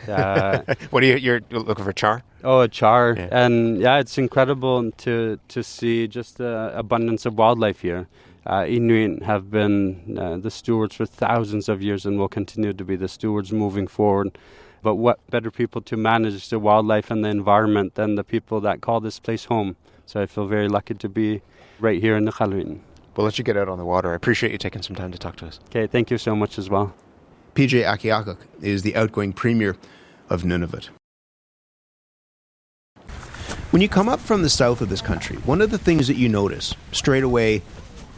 What are you're looking for char? Oh, a char. Yeah. And yeah, it's incredible to see just the abundance of wildlife here. Inuit have been the stewards for thousands of years and will continue to be the stewards moving forward. But what better people to manage the wildlife and the environment than the people that call this place home? So I feel very lucky to be right here in Iqaluit. We'll let you get out on the water. I appreciate you taking some time to talk to us. Okay, thank you so much as well. PJ Akiakuk is the outgoing premier of Nunavut. When you come up from the south of this country, one of the things that you notice straight away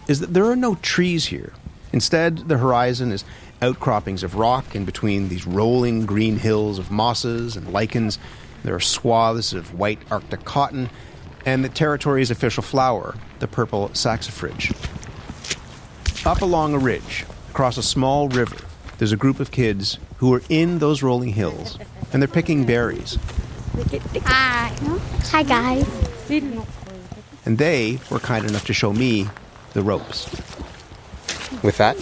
is that there are no trees here. Instead, the horizon is outcroppings of rock in between these rolling green hills of mosses and lichens. There are swaths of white Arctic cotton, and the territory's official flower, the purple saxifrage. Up along a ridge, across a small river, there's a group of kids who are in those rolling hills, and they're picking berries. Hi guys. And they were kind enough to show me the ropes. With that?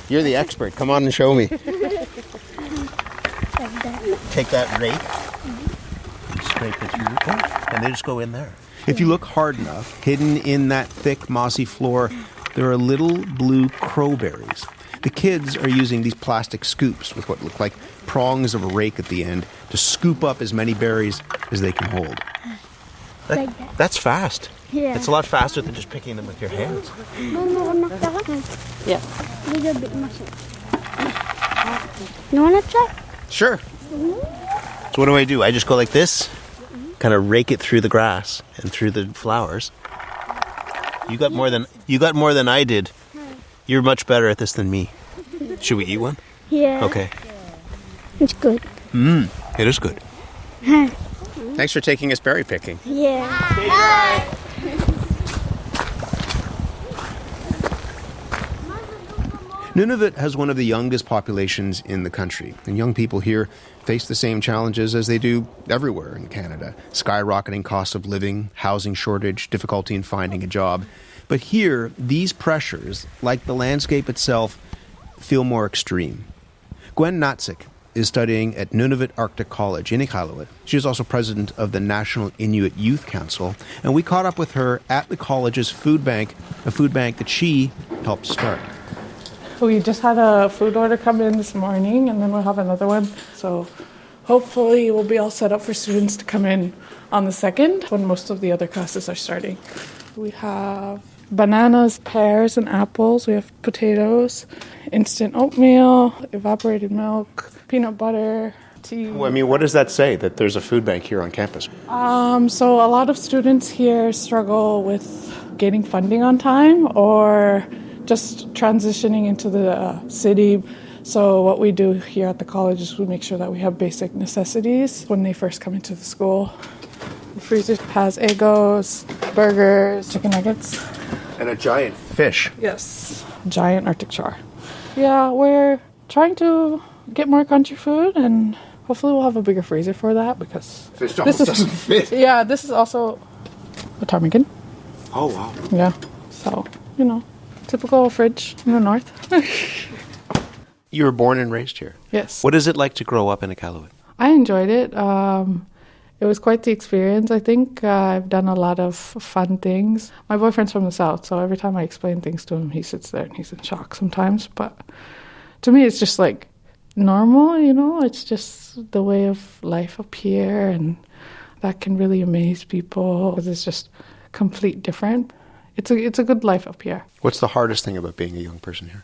You're the expert. Come on and show me. Take that rake, scrape it through, and they just go in there. If you look hard enough, hidden in that thick, mossy floor, there are little blue crowberries. The kids are using these plastic scoops with what look like prongs of a rake at the end to scoop up as many berries as they can hold. That's fast. Yeah. It's a lot faster than just picking them with your hands. Yeah. Little bit mushy. You want to try? Sure. So what do? I just go like this, kind of rake it through the grass and through the flowers. You got more than I did. You're much better at this than me. Should we eat one? Yeah. Okay. It's good. It is good. Thanks for taking us berry picking. Yeah. Bye. Nunavut has one of the youngest populations in the country, and young people here face the same challenges as they do everywhere in Canada. Skyrocketing costs of living, housing shortage, difficulty in finding a job. But here, these pressures, like the landscape itself, feel more extreme. Gwen Natzik is studying at Nunavut Arctic College in Iqaluit. She is also president of the National Inuit Youth Council, and we caught up with her at the college's food bank, a food bank that she helped start. We just had a food order come in this morning, and then we'll have another one. So hopefully we'll be all set up for students to come in on the 2nd when most of the other classes are starting. We have bananas, pears, and apples. We have potatoes, instant oatmeal, evaporated milk, peanut butter, tea. Well, I mean, what does that say, that there's a food bank here on campus? So a lot of students here struggle with getting funding on time or just transitioning into the city. So what we do here at the college is we make sure that we have basic necessities when they first come into the school. The freezer has Eggos, burgers, chicken nuggets. And a giant fish. Yes, giant Arctic char. Yeah, we're trying to get more country food, and hopefully we'll have a bigger freezer for that because fish almost doesn't fit. Yeah, this is also a ptarmigan. Oh, wow. Yeah, so, typical fridge in the north. You were born and raised here? Yes. What is it like to grow up in Iqaluit? I enjoyed it. It was quite the experience. I think I've done a lot of fun things. My boyfriend's from the south, so every time I explain things to him, he sits there and he's in shock sometimes. But to me, it's just like normal, you know, it's just the way of life up here, and that can really amaze people because it's just complete different. It's a good life up here. What's the hardest thing about being a young person here?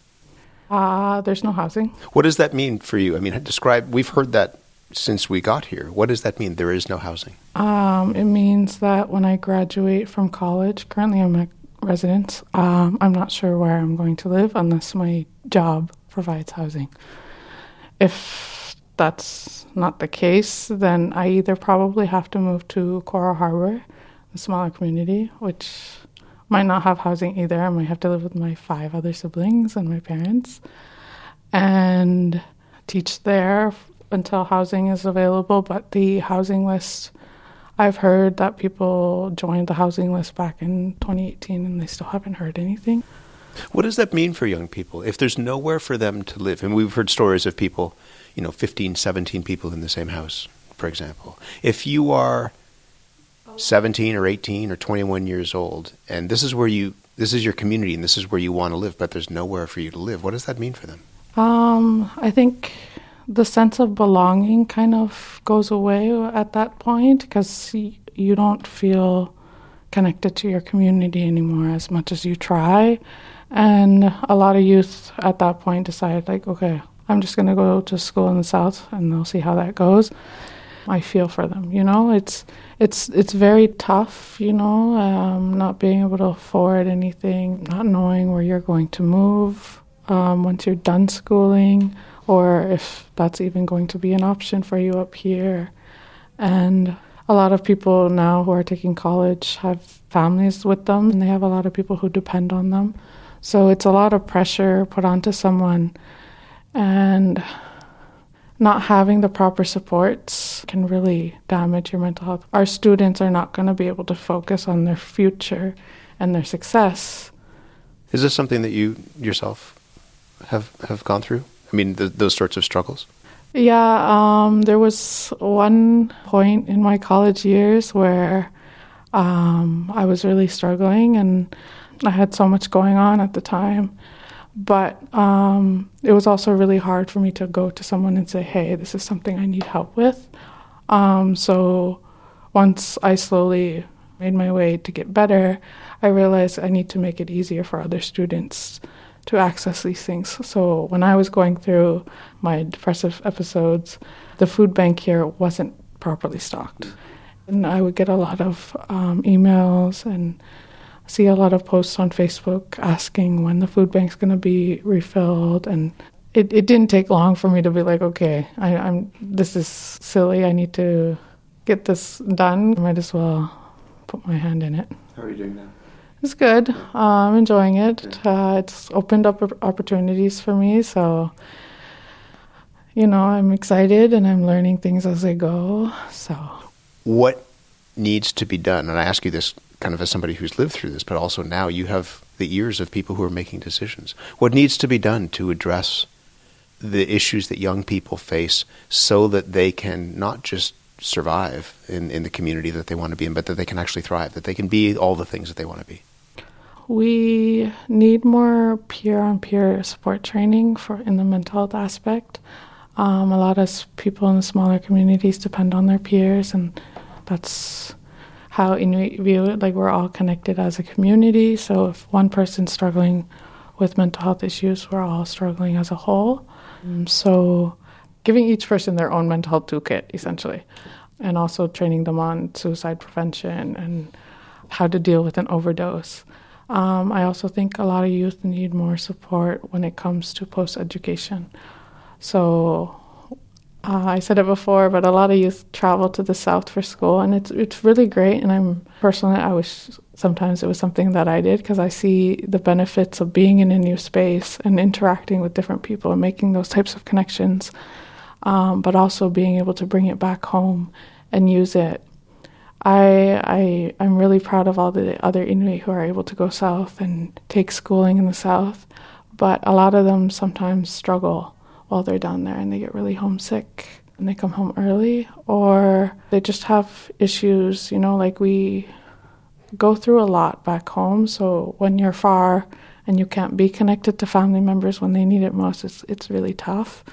There's no housing. What does that mean for you? I mean, we've heard that since we got here. What does that mean, there is no housing? It means that when I graduate from college, currently I'm a resident, I'm not sure where I'm going to live unless my job provides housing. If that's not the case, then I either probably have to move to Coral Harbour, a smaller community, which might not have housing either. I might have to live with my 5 other siblings and my parents and teach there until housing is available. But the housing list, I've heard that people joined the housing list back in 2018 and they still haven't heard anything. What does that mean for young people if there's nowhere for them to live? And we've heard stories of people, 15, 17 people in the same house, for example. If you are 17 or 18 or 21 years old, and this is your community and this is where you want to live, but there's nowhere for you to live, what does that mean for them? I think the sense of belonging kind of goes away at that point because you don't feel connected to your community anymore as much as you try. And a lot of youth at that point decide, like, okay, I'm just going to go to school in the South and they'll see how that goes. I feel for them, It's very tough, not being able to afford anything, not knowing where you're going to move once you're done schooling, or if that's even going to be an option for you up here. And a lot of people now who are taking college have families with them, and they have a lot of people who depend on them. So it's a lot of pressure put onto someone, and not having the proper supports can really damage your mental health. Our students are not going to be able to focus on their future and their success. Is this something that you yourself have gone through? I mean, those sorts of struggles? Yeah, there was one point in my college years where I was really struggling and I had so much going on at the time. But it was also really hard for me to go to someone and say, hey, this is something I need help with. So once I slowly made my way to get better, I realized I need to make it easier for other students to access these things. So when I was going through my depressive episodes, the food bank here wasn't properly stocked. And I would get a lot of emails and see a lot of posts on Facebook asking when the food bank's going to be refilled, and it didn't take long for me to be like, okay, this is silly. I need to get this done. I might as well put my hand in it. How are you doing now? It's good. I'm enjoying it. It's opened up opportunities for me, so I'm excited and I'm learning things as I go. So, what needs to be done? And I ask you this kind of as somebody who's lived through this, but also now you have the ears of people who are making decisions. What needs to be done to address the issues that young people face so that they can not just survive in the community that they want to be in, but that they can actually thrive, that they can be all the things that they want to be? We need more peer-on-peer support training in the mental health aspect. A lot of people in the smaller communities depend on their peers, and that's how Inuit view it. Like, we're all connected as a community, so if one person's struggling with mental health issues, we're all struggling as a whole. So giving each person their own mental health toolkit, essentially, and also training them on suicide prevention and how to deal with an overdose. I also think a lot of youth need more support when it comes to post-education. So I said it before, but a lot of youth travel to the South for school, and it's really great. And I wish sometimes it was something that I did, because I see the benefits of being in a new space and interacting with different people and making those types of connections, but also being able to bring it back home and use it. I'm really proud of all the other Inuit who are able to go south and take schooling in the South, but a lot of them sometimes struggle while they're down there, and they get really homesick and they come home early, or they just have issues, like we go through a lot back home. So when you're far and you can't be connected to family members when they need it most, it's really tough.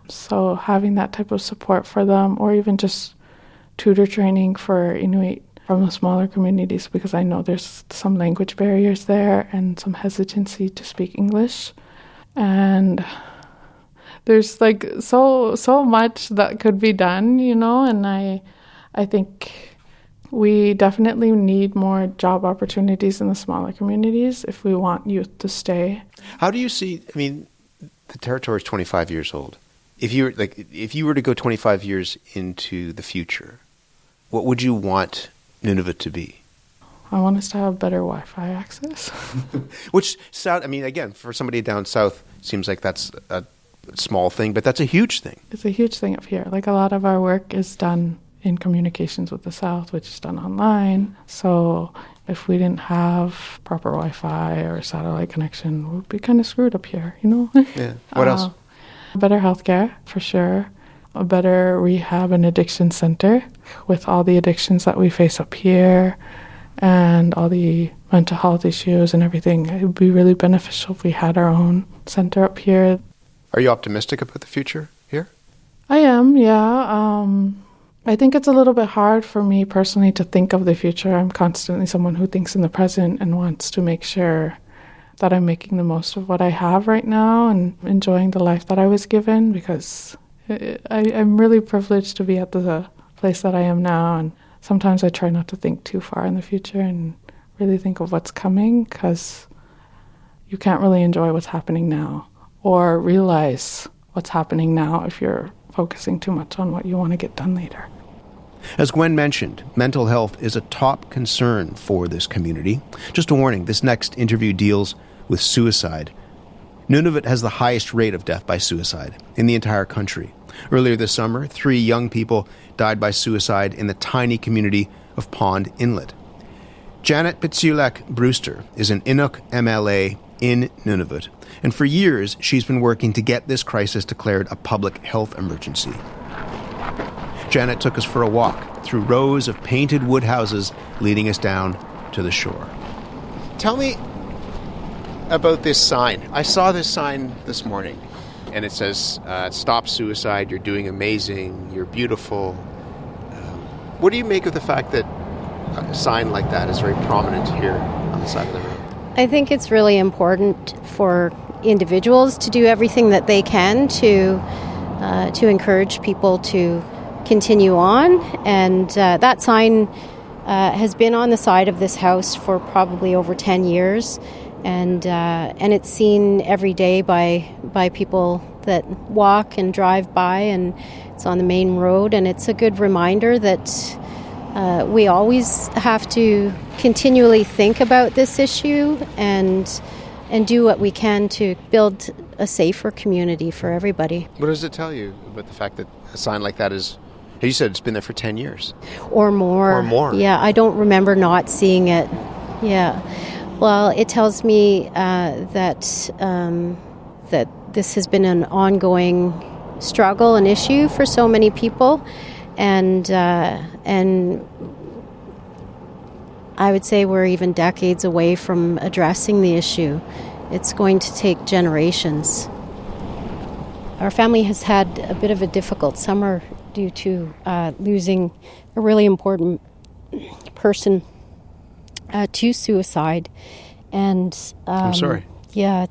So having that type of support for them, or even just tutor training for Inuit from the smaller communities, because I know there's some language barriers there and some hesitancy to speak English. And there's like so much that could be done, and I think we definitely need more job opportunities in the smaller communities if we want youth to stay. How do you see, the territory is 25 years old. If you were to go 25 years into the future, what would you want Nunavut to be? I want us to have better Wi-Fi access. Which again, for somebody down south, seems like that's a small thing, but that's a huge thing. It's a huge thing up here. Like, a lot of our work is done in communications with the South, which is done online. So if we didn't have proper Wi-Fi or satellite connection, we'd be kind of screwed up here, Yeah. What else? Better healthcare, for sure. A better rehab and addiction center with all the addictions that we face up here and all the mental health issues and everything. It would be really beneficial if we had our own center up here. Are you optimistic about the future here? I am, yeah. I think it's a little bit hard for me personally to think of the future. I'm constantly someone who thinks in the present and wants to make sure that I'm making the most of what I have right now and enjoying the life that I was given, because I'm really privileged to be at the place that I am now. And sometimes I try not to think too far in the future and really think of what's coming, because you can't really enjoy what's happening now or realize what's happening now if you're focusing too much on what you want to get done later. As Gwen mentioned, mental health is a top concern for this community. Just a warning, this next interview deals with suicide. Nunavut has the highest rate of death by suicide in the entire country. Earlier this summer, 3 young people died by suicide in the tiny community of Pond Inlet. Janet Pitsiulek Brewster is an Inuk MLA in Nunavut, and for years she's been working to get this crisis declared a public health emergency. Janet took us for a walk through rows of painted wood houses leading us down to the shore. Tell me about this sign. I saw this sign this morning, and it says, "Stop suicide, you're doing amazing, you're beautiful." What do you make of the fact that a sign like that is very prominent here on the side of the road? I think it's really important for individuals to do everything that they can to encourage people to continue on, and that sign has been on the side of this house for probably over 10 years, and it's seen every day by people that walk and drive by, and it's on the main road, and it's a good reminder that we always have to continually think about this issue and do what we can to build a safer community for everybody. What does it tell you about the fact that a sign like that is, you said it's been there for 10 years? Or more. Or more. Yeah, I don't remember not seeing it. Yeah. Well, it tells me that this has been an ongoing struggle and issue for so many people, and I would say we're even decades away from addressing the issue. It's going to take generations. Our family has had a bit of a difficult summer due to losing a really important person to suicide. And I'm sorry. Yeah,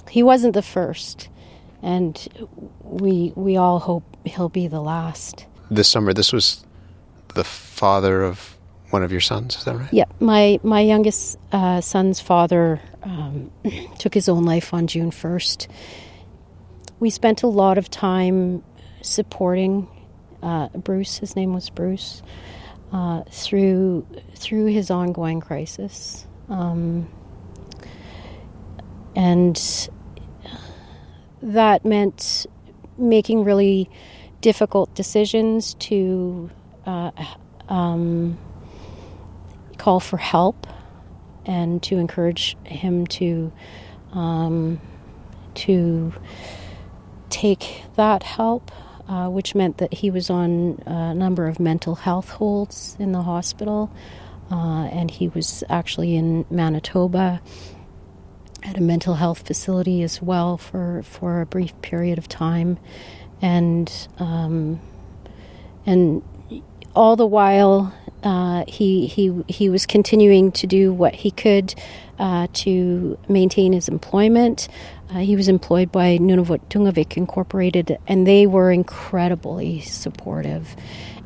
he wasn't the first, and we all hope he'll be the last. This summer, this was the father of one of your sons, is that right? Yeah, my youngest son's father took his own life on June 1st. We spent a lot of time supporting Bruce, his name was Bruce, through his ongoing crisis. And that meant making really difficult decisions to call for help and to encourage him to take that help. which meant that he was on a number of mental health holds in the hospital, and he was actually in Manitoba at a mental health facility as well for a brief period of time, and all the while he was continuing to do what he could to maintain his employment. He was employed by Nunavut Tungavik Incorporated, and they were incredibly supportive,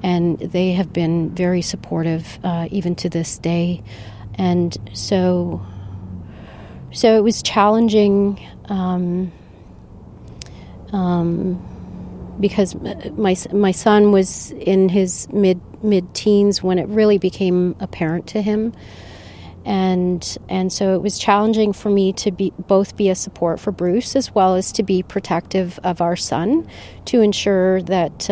and they have been very supportive even to this day. And so it was challenging because my son was in his mid-teens when it really became apparent to him. And so it was challenging for me to both be a support for Bruce as well as to be protective of our son, to ensure that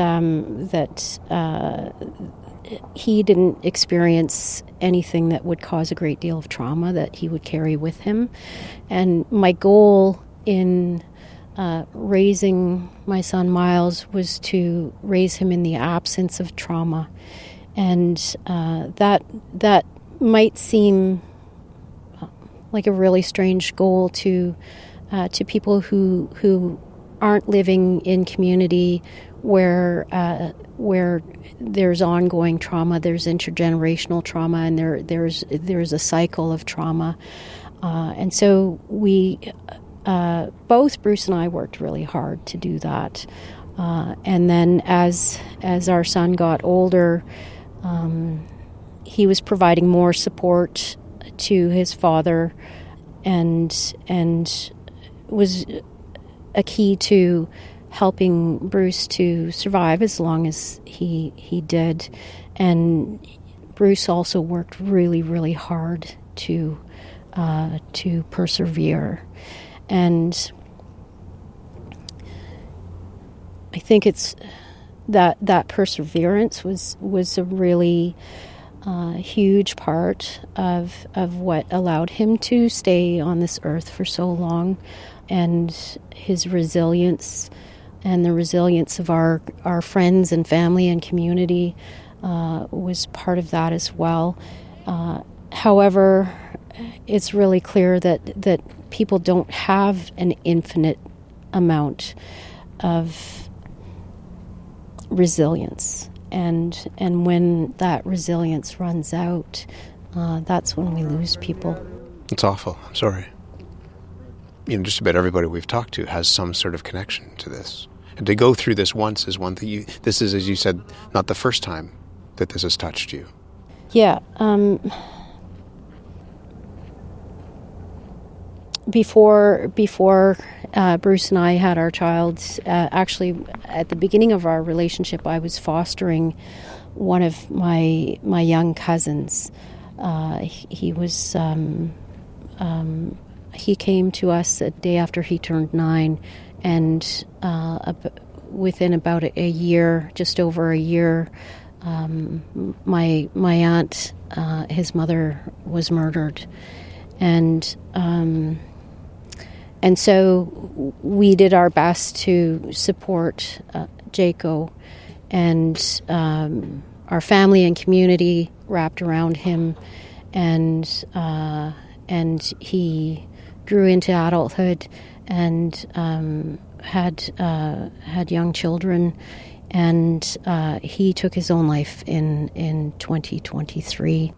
he didn't experience anything that would cause a great deal of trauma that he would carry with him. And my goal in raising my son Miles was to raise him in the absence of trauma, and that might seem like a really strange goal to people who aren't living in community where there's ongoing trauma, there's intergenerational trauma, and there's a cycle of trauma, and so we both Bruce and I worked really hard to do that, and then as our son got older, he was providing more support to his father, and was a key to helping Bruce to survive as long as he did. And Bruce also worked really, really hard to persevere. And I think it's that perseverance was a really huge part of what allowed him to stay on this earth for so long, and his resilience and the resilience of our friends and family and community was part of that as well. However, it's really clear that people don't have an infinite amount of resilience. And when that resilience runs out, that's when we lose people. It's awful. I'm sorry. Just about everybody we've talked to has some sort of connection to this. And to go through this once is one thing. This is, as you said, not the first time that this has touched you. Yeah. Before Bruce and I had our child, actually at the beginning of our relationship, I was fostering one of my young cousins. He was he came to us a day after he turned 9, and within about a year, just over a year, my aunt, his mother, was murdered, and so we did our best to support Jaco, and our family and community wrapped around him, and he grew into adulthood and had young children, and he took his own life in 2023.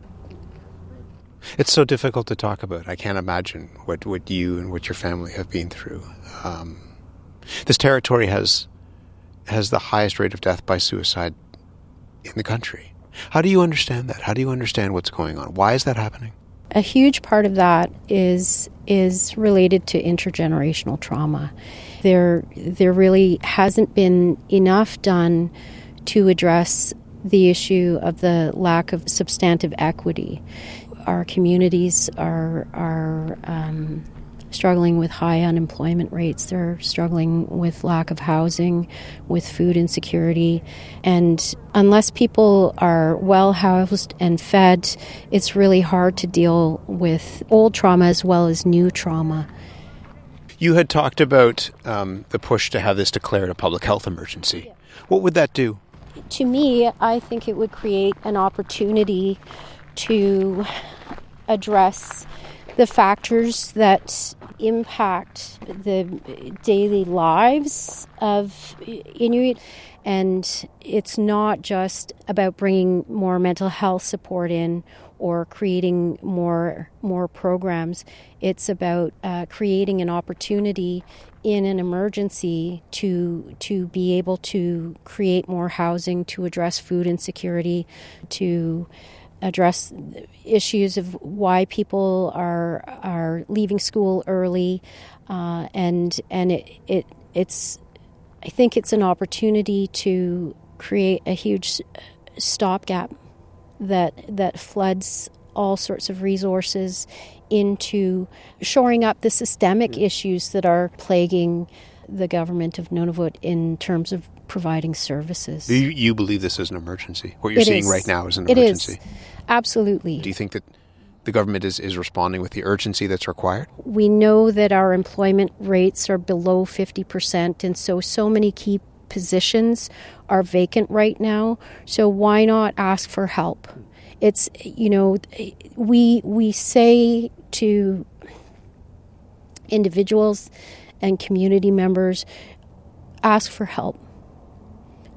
It's so difficult to talk about. I can't imagine what you and what your family have been through. This territory has the highest rate of death by suicide in the country. How do you understand that? How do you understand what's going on? Why is that happening? A huge part of that is related to intergenerational trauma. There really hasn't been enough done to address the issue of the lack of substantive equity. Our communities are struggling with high unemployment rates. They're struggling with lack of housing, with food insecurity. And unless people are well housed and fed, it's really hard to deal with old trauma as well as new trauma. You had talked about the push to have this declared a public health emergency. Yeah. What would that do? To me, I think it would create an opportunity to address the factors that impact the daily lives of Inuit. And it's not just about bringing more mental health support in or creating more programs. It's about creating an opportunity in an emergency to be able to create more housing, to address food insecurity, to address issues of why people are leaving school early, and it's I think it's an opportunity to create a huge stopgap that floods all sorts of resources into shoring up the systemic issues that are plaguing the government of Nunavut in terms of providing services. You believe this is an emergency? What you're seeing right now is an emergency? It is, absolutely. Do you think that the government is responding with the urgency that's required? We know that our employment rates are below 50%, and so many key positions are vacant right now. So why not ask for help? It's, we say to individuals and community members, ask for help.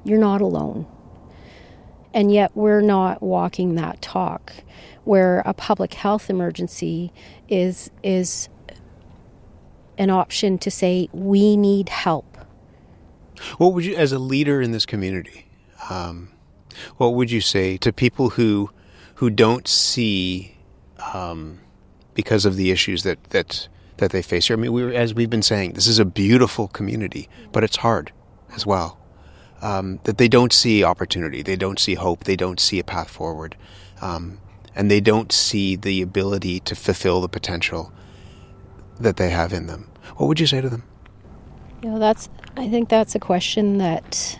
You're not alone. And yet we're not walking that talk, where a public health emergency is an option to say, we need help. What would you, as a leader in this community, what would you say to people who don't see, because of the issues that they face here? I mean, as we've been saying, this is a beautiful community, but it's hard as well. That they don't see opportunity, they don't see hope, they don't see a path forward, and they don't see the ability to fulfill the potential that they have in them. What would you say to them? I think that's a question that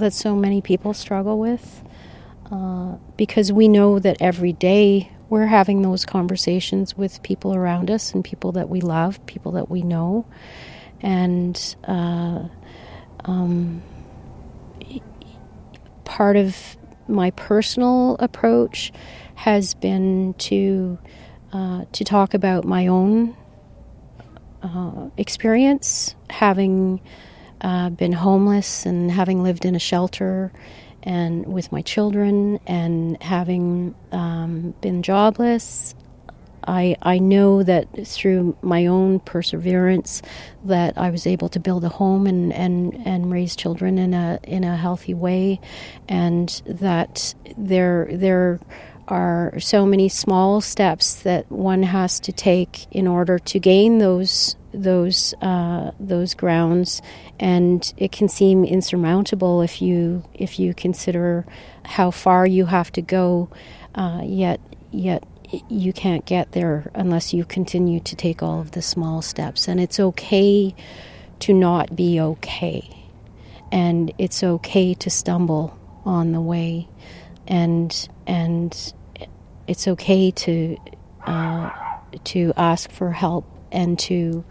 so many people struggle with, because we know that every day we're having those conversations with people around us and people that we love, people that we know, and part of my personal approach has been to talk about my own experience, having been homeless and having lived in a shelter and with my children and having been jobless. I know that through my own perseverance that I was able to build a home and raise children in a healthy way, and that there are so many small steps that one has to take in order to gain those grounds, and it can seem insurmountable if you consider how far you have to go, yet you can't get there unless you continue to take all of the small steps. And it's okay to not be okay, and it's okay to stumble on the way, and it's okay to ask for help and to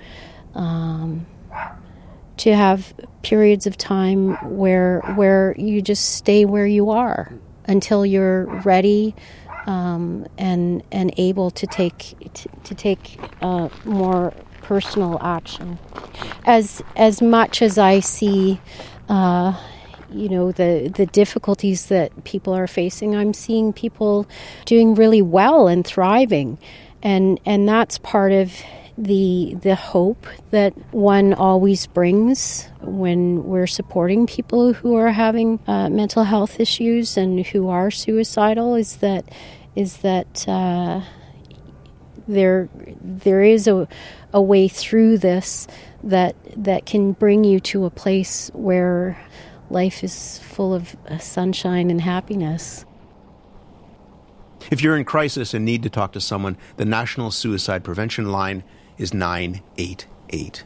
have periods of time where you just stay where you are until you're ready and able to take more personal action. As much as I see, the difficulties that people are facing, I'm seeing people doing really well and thriving, and that's part of the hope that one always brings when we're supporting people who are having mental health issues and who are suicidal, is that there is a way through this that can bring you to a place where life is full of sunshine and happiness. If you're in crisis and need to talk to someone, the National Suicide Prevention Line is 988.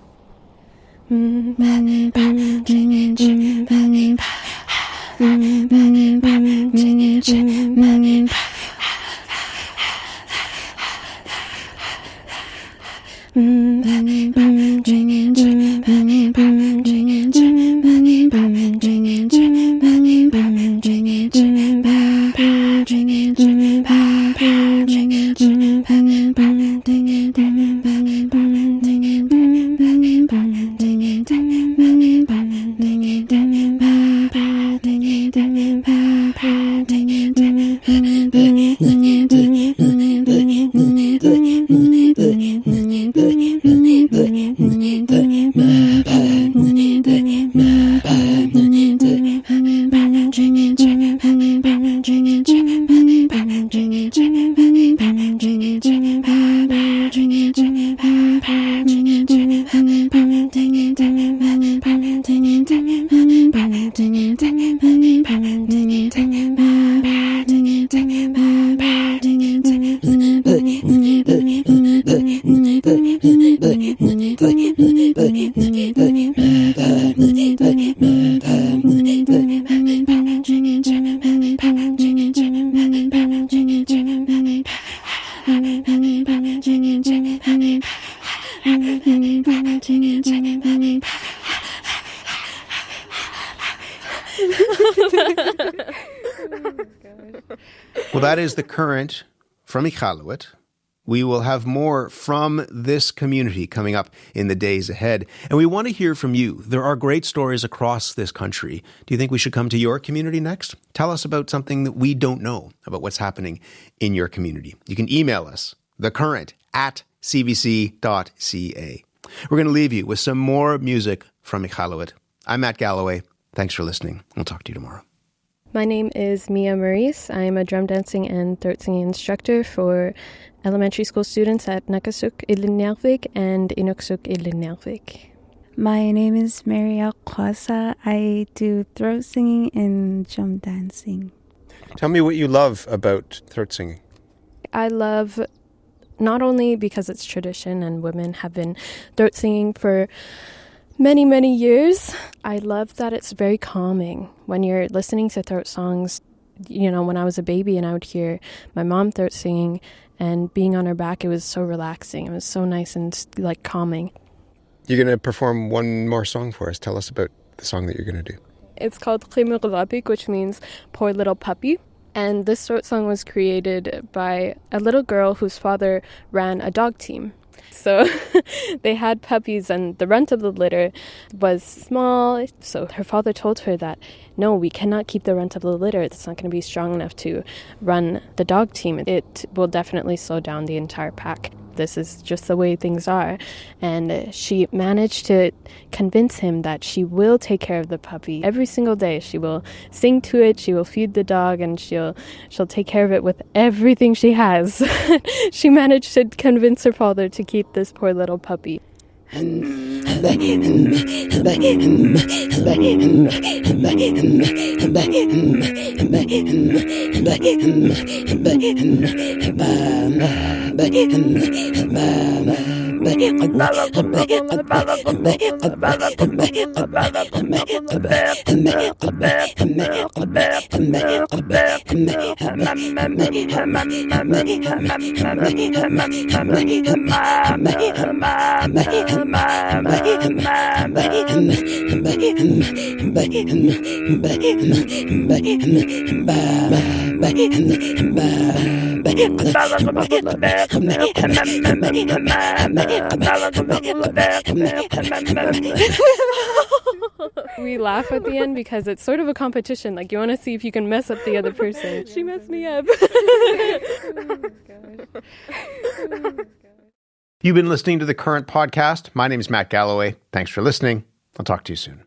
Well, that is the current from Iqaluit. We will have more from this community coming up in the days ahead. And we want to hear from you. There are great stories across this country. Do you think we should come to your community next? Tell us about something that we don't know about what's happening in your community. You can email us, thecurrent@cbc.ca. We're going to leave you with some more music from Iqaluit. I'm Matt Galloway. Thanks for listening. We'll talk to you tomorrow. My name is Mia Maurice. I'm a drum dancing and throat singing instructor for elementary school students at Nakasuk Ilinjalvik and Inuksuk Ilinjalvik. My name is Marielle Kwasa. I do throat singing and drum dancing. Tell me what you love about throat singing. I love not only because it's tradition and women have been throat singing for many, many years. I love that it's very calming. When you're listening to throat songs, you know, when I was a baby and I would hear my mom throat singing and being on her back, it was so relaxing. It was so nice and like calming. You're going to perform one more song for us. Tell us about the song that you're going to do. It's called Qimurlapik, which means poor little puppy. And this throat song was created by a little girl whose father ran a dog team. So they had puppies and the runt of the litter was small. So her father told her that, no, we cannot keep the runt of the litter. It's not going to be strong enough to run the dog team. It will definitely slow down the entire pack. This is just the way things are. And she managed to convince him that she will take care of the puppy every single day. She will sing to it, she will feed the dog, and she'll take care of it with everything she has. She managed to convince her father to keep this poor little puppy. We laugh at the end because it's sort of a competition. Like, you want to see if you can mess up the other person. She messed me up. You've been listening to the Current podcast. My name is Matt Galloway. Thanks for listening. I'll talk to you soon.